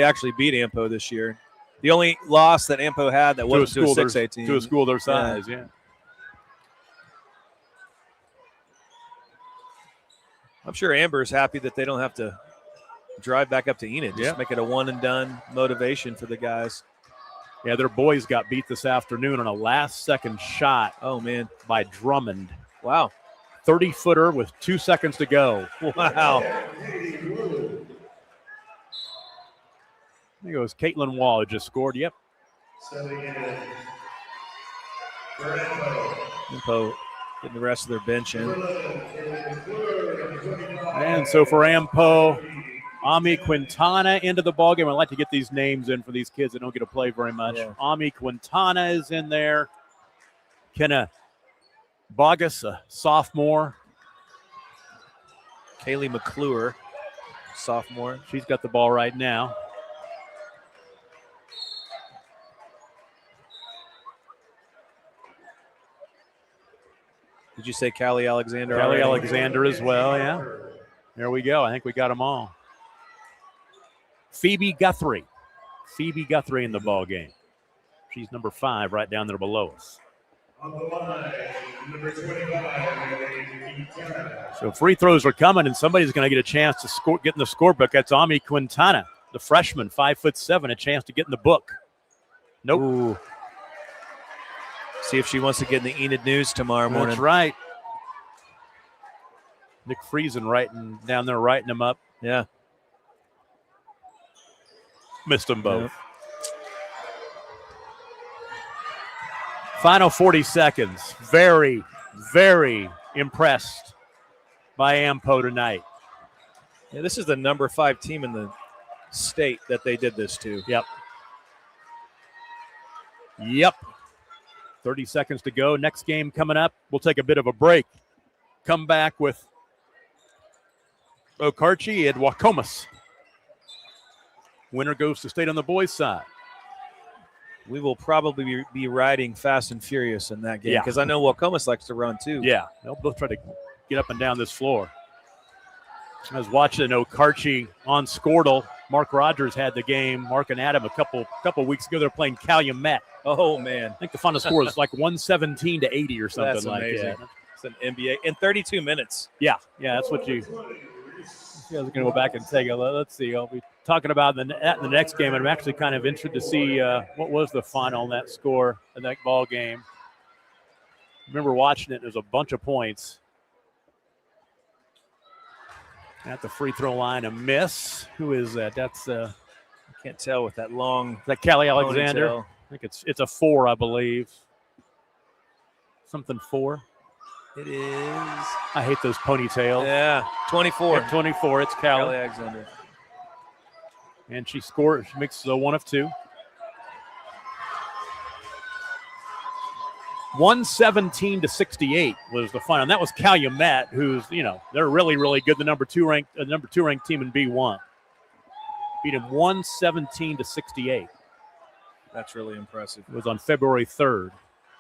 Speaker 2: actually beat Ampo this year. The only loss that Ampo had that wasn't to a 6A team.
Speaker 1: To a school their size, yeah.
Speaker 2: I'm sure Amber's happy that they don't have to drive back up to Enid. Just make it a one-and-done motivation for the guys.
Speaker 1: Yeah, their boys got beat this afternoon on a last-second shot.
Speaker 2: Oh, man.
Speaker 1: By Drummond.
Speaker 2: Wow.
Speaker 1: 30-footer with 2 seconds to go.
Speaker 2: Wow.
Speaker 1: There goes Caitlin Wall, who just scored. Yep.
Speaker 2: Ampo getting the rest of their bench in.
Speaker 1: And so for Ampo, Ami Quintana into the ballgame. I'd like to get these names in for these kids that don't get to play very much.
Speaker 2: Yeah.
Speaker 1: Ami Quintana is in there. Kenna Bogus, a sophomore.
Speaker 2: Kaylee McClure, sophomore.
Speaker 1: She's got the ball right now.
Speaker 2: Did you say Callie Alexander?
Speaker 1: Callie Alexander as well, yeah. There we go. I think we got them all. Phoebe Guthrie. Phoebe Guthrie in the ball game. She's number 5 right down there below us.
Speaker 5: On the line, number 25.
Speaker 1: So free throws are coming, and somebody's going to get a chance to score, get in the scorebook. That's Ami Quintana, the freshman, 5'7", a chance to get in the book. Nope.
Speaker 2: Ooh. See if she wants to get in the Enid News tomorrow morning.
Speaker 1: That's right. Nick Friesen down there writing them up.
Speaker 2: Yeah.
Speaker 1: Missed them both.
Speaker 2: Yep.
Speaker 1: Final 40 seconds. Very, very impressed by Ampo tonight.
Speaker 2: Yeah, this is the number 5 team in the state that they did this to.
Speaker 1: Yep. 30 seconds to go. Next game coming up. We'll take a bit of a break. Come back with Okarche and Wacomas. Winner goes to state on the boys' side.
Speaker 2: We will probably be riding fast and furious in that game because I know Wacomas likes to run too.
Speaker 1: Yeah, they'll both try to get up and down this floor. I was watching Okarche on Squirtle. Mark Rogers had the game. Mark and Adam a couple weeks ago. They're playing Calumet.
Speaker 2: Oh, man.
Speaker 1: I think the final score was like 117-80 or something.
Speaker 2: That's
Speaker 1: like
Speaker 2: amazing.
Speaker 1: that.
Speaker 2: It's an NBA in 32 minutes.
Speaker 1: Yeah, that's what you. I was going to go back and take a look. Let's see. I'll be talking about in the next game, and I'm actually kind of interested to see what was the final on that score in that ball game. I remember watching it. There's a bunch of points. At the free throw line, a miss. Who is that? That's
Speaker 2: I can't tell with that long.
Speaker 1: Is that Callie Alexander?
Speaker 2: Ponytail.
Speaker 1: I think it's a 4, I believe. Something 4.
Speaker 2: It is.
Speaker 1: I hate those ponytails.
Speaker 2: Yeah, 24.
Speaker 1: 24. It's
Speaker 2: Callie
Speaker 1: Callie.
Speaker 2: Alexander.
Speaker 1: And she scores. She makes a 1 of 2. 117-68 was the final. And that was Calumet, who's, they're really, really good. The number two ranked team in B1. Beat him 117-68.
Speaker 2: That's really impressive.
Speaker 1: It was on February 3rd.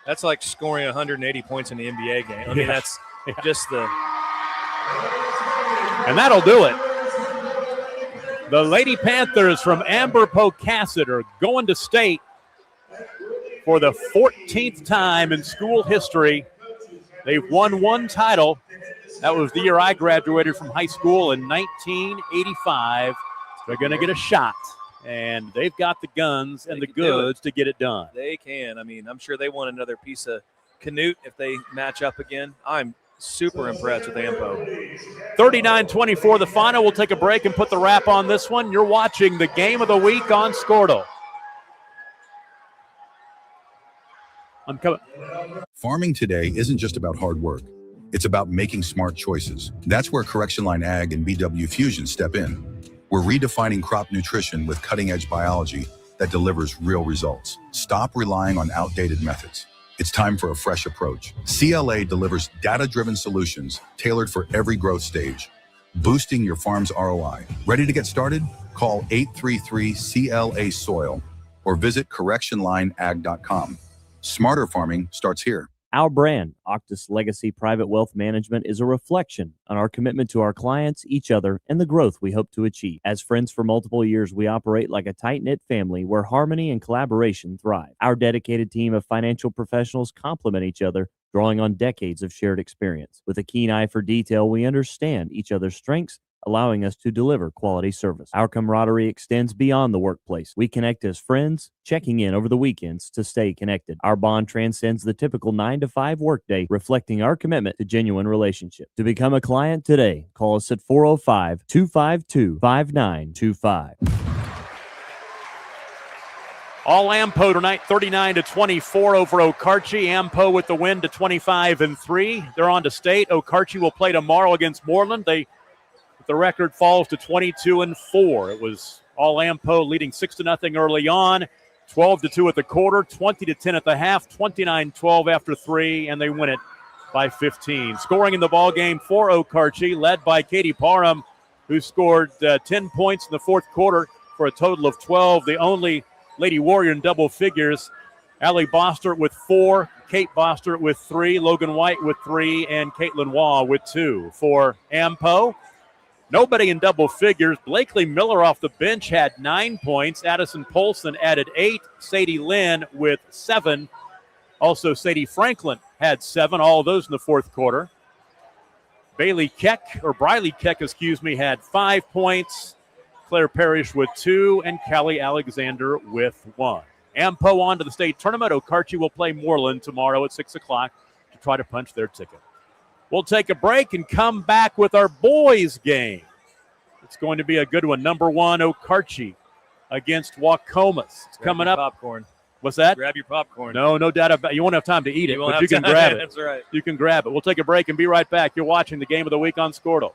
Speaker 2: That's like scoring 180 points in the NBA game. I mean, that's just the...
Speaker 1: And that'll do it. The Lady Panthers from Amber-Pocasset are going to state for the 14th time in school history. They've won one title. That was the year I graduated from high school in 1985. They're going to get a shot, and they've got the guns and the goods to get it done.
Speaker 2: They can. I mean, I'm sure they want another piece of Canute if they match up again. I'm super impressed with Ampo.
Speaker 1: 39-24 the final. We'll take a break and put the wrap on this one. You're watching the game of the week on Squirtle. I'm coming.
Speaker 6: Farming today isn't just about hard work. It's about making smart choices. That's where Correction Line Ag and BW Fusion step in. We're redefining crop nutrition with cutting-edge biology that delivers real results. Stop relying on outdated methods. It's time for a fresh approach. CLA delivers data-driven solutions tailored for every growth stage, boosting your farm's ROI. Ready to get started? Call 833-CLA-SOIL or visit correctionlineag.com. Smarter farming starts here.
Speaker 3: Our brand, Octus Legacy Private Wealth Management, is a reflection on our commitment to our clients, each other, and the growth we hope to achieve. As friends for multiple years, we operate like a tight-knit family where harmony and collaboration thrive. Our dedicated team of financial professionals complement each other, drawing on decades of shared experience. With a keen eye for detail, we understand each other's strengths, allowing us to deliver quality service. Our camaraderie extends beyond the workplace. We connect as friends, checking in over the weekends to stay connected. Our bond transcends the typical 9-to-5 workday, reflecting our commitment to genuine relationship. To become a client today, call us at 405-252-5925.
Speaker 1: All Ampo tonight, 39-24 over Okarche. Ampo with the win to 25-3. They're on to state. Okarche will play tomorrow against Moreland. The record falls to 22-4. It was all Ampo leading 6-0 early on, 12-2 at the quarter, 20-10 at the half, 29-12 after 3, and they win it by 15. Scoring in the ballgame for Okarche, led by Katie Parham, who scored 10 points in the fourth quarter for a total of 12. The only Lady Warrior in double figures. Allie Bostert with 4, Kate Bostert with 3, Logan White with 3, and Caitlin Waugh with 2. For Ampo, nobody in double figures. Blakely Miller off the bench had 9 points. Addison Polson added 8. Sadie Lynn with 7. Also, Sadie Franklin had 7. All of those in the fourth quarter. Briley Keck, had 5 points. Claire Parrish with 2, and Callie Alexander with 1. Ampo on to the state tournament. Okarche will play Moreland tomorrow at 6 o'clock to try to punch their ticket. We'll take a break and come back with our boys game. It's going to be a good one. Number 1, Okarche against Waukomis. It's coming up.
Speaker 2: Popcorn.
Speaker 1: What's that?
Speaker 2: Grab your popcorn.
Speaker 1: No doubt about it. You won't have time to eat it, but you can grab it.
Speaker 2: That's right.
Speaker 1: You can grab it. We'll take a break and be right back. You're watching the Game of the Week on Squirtle.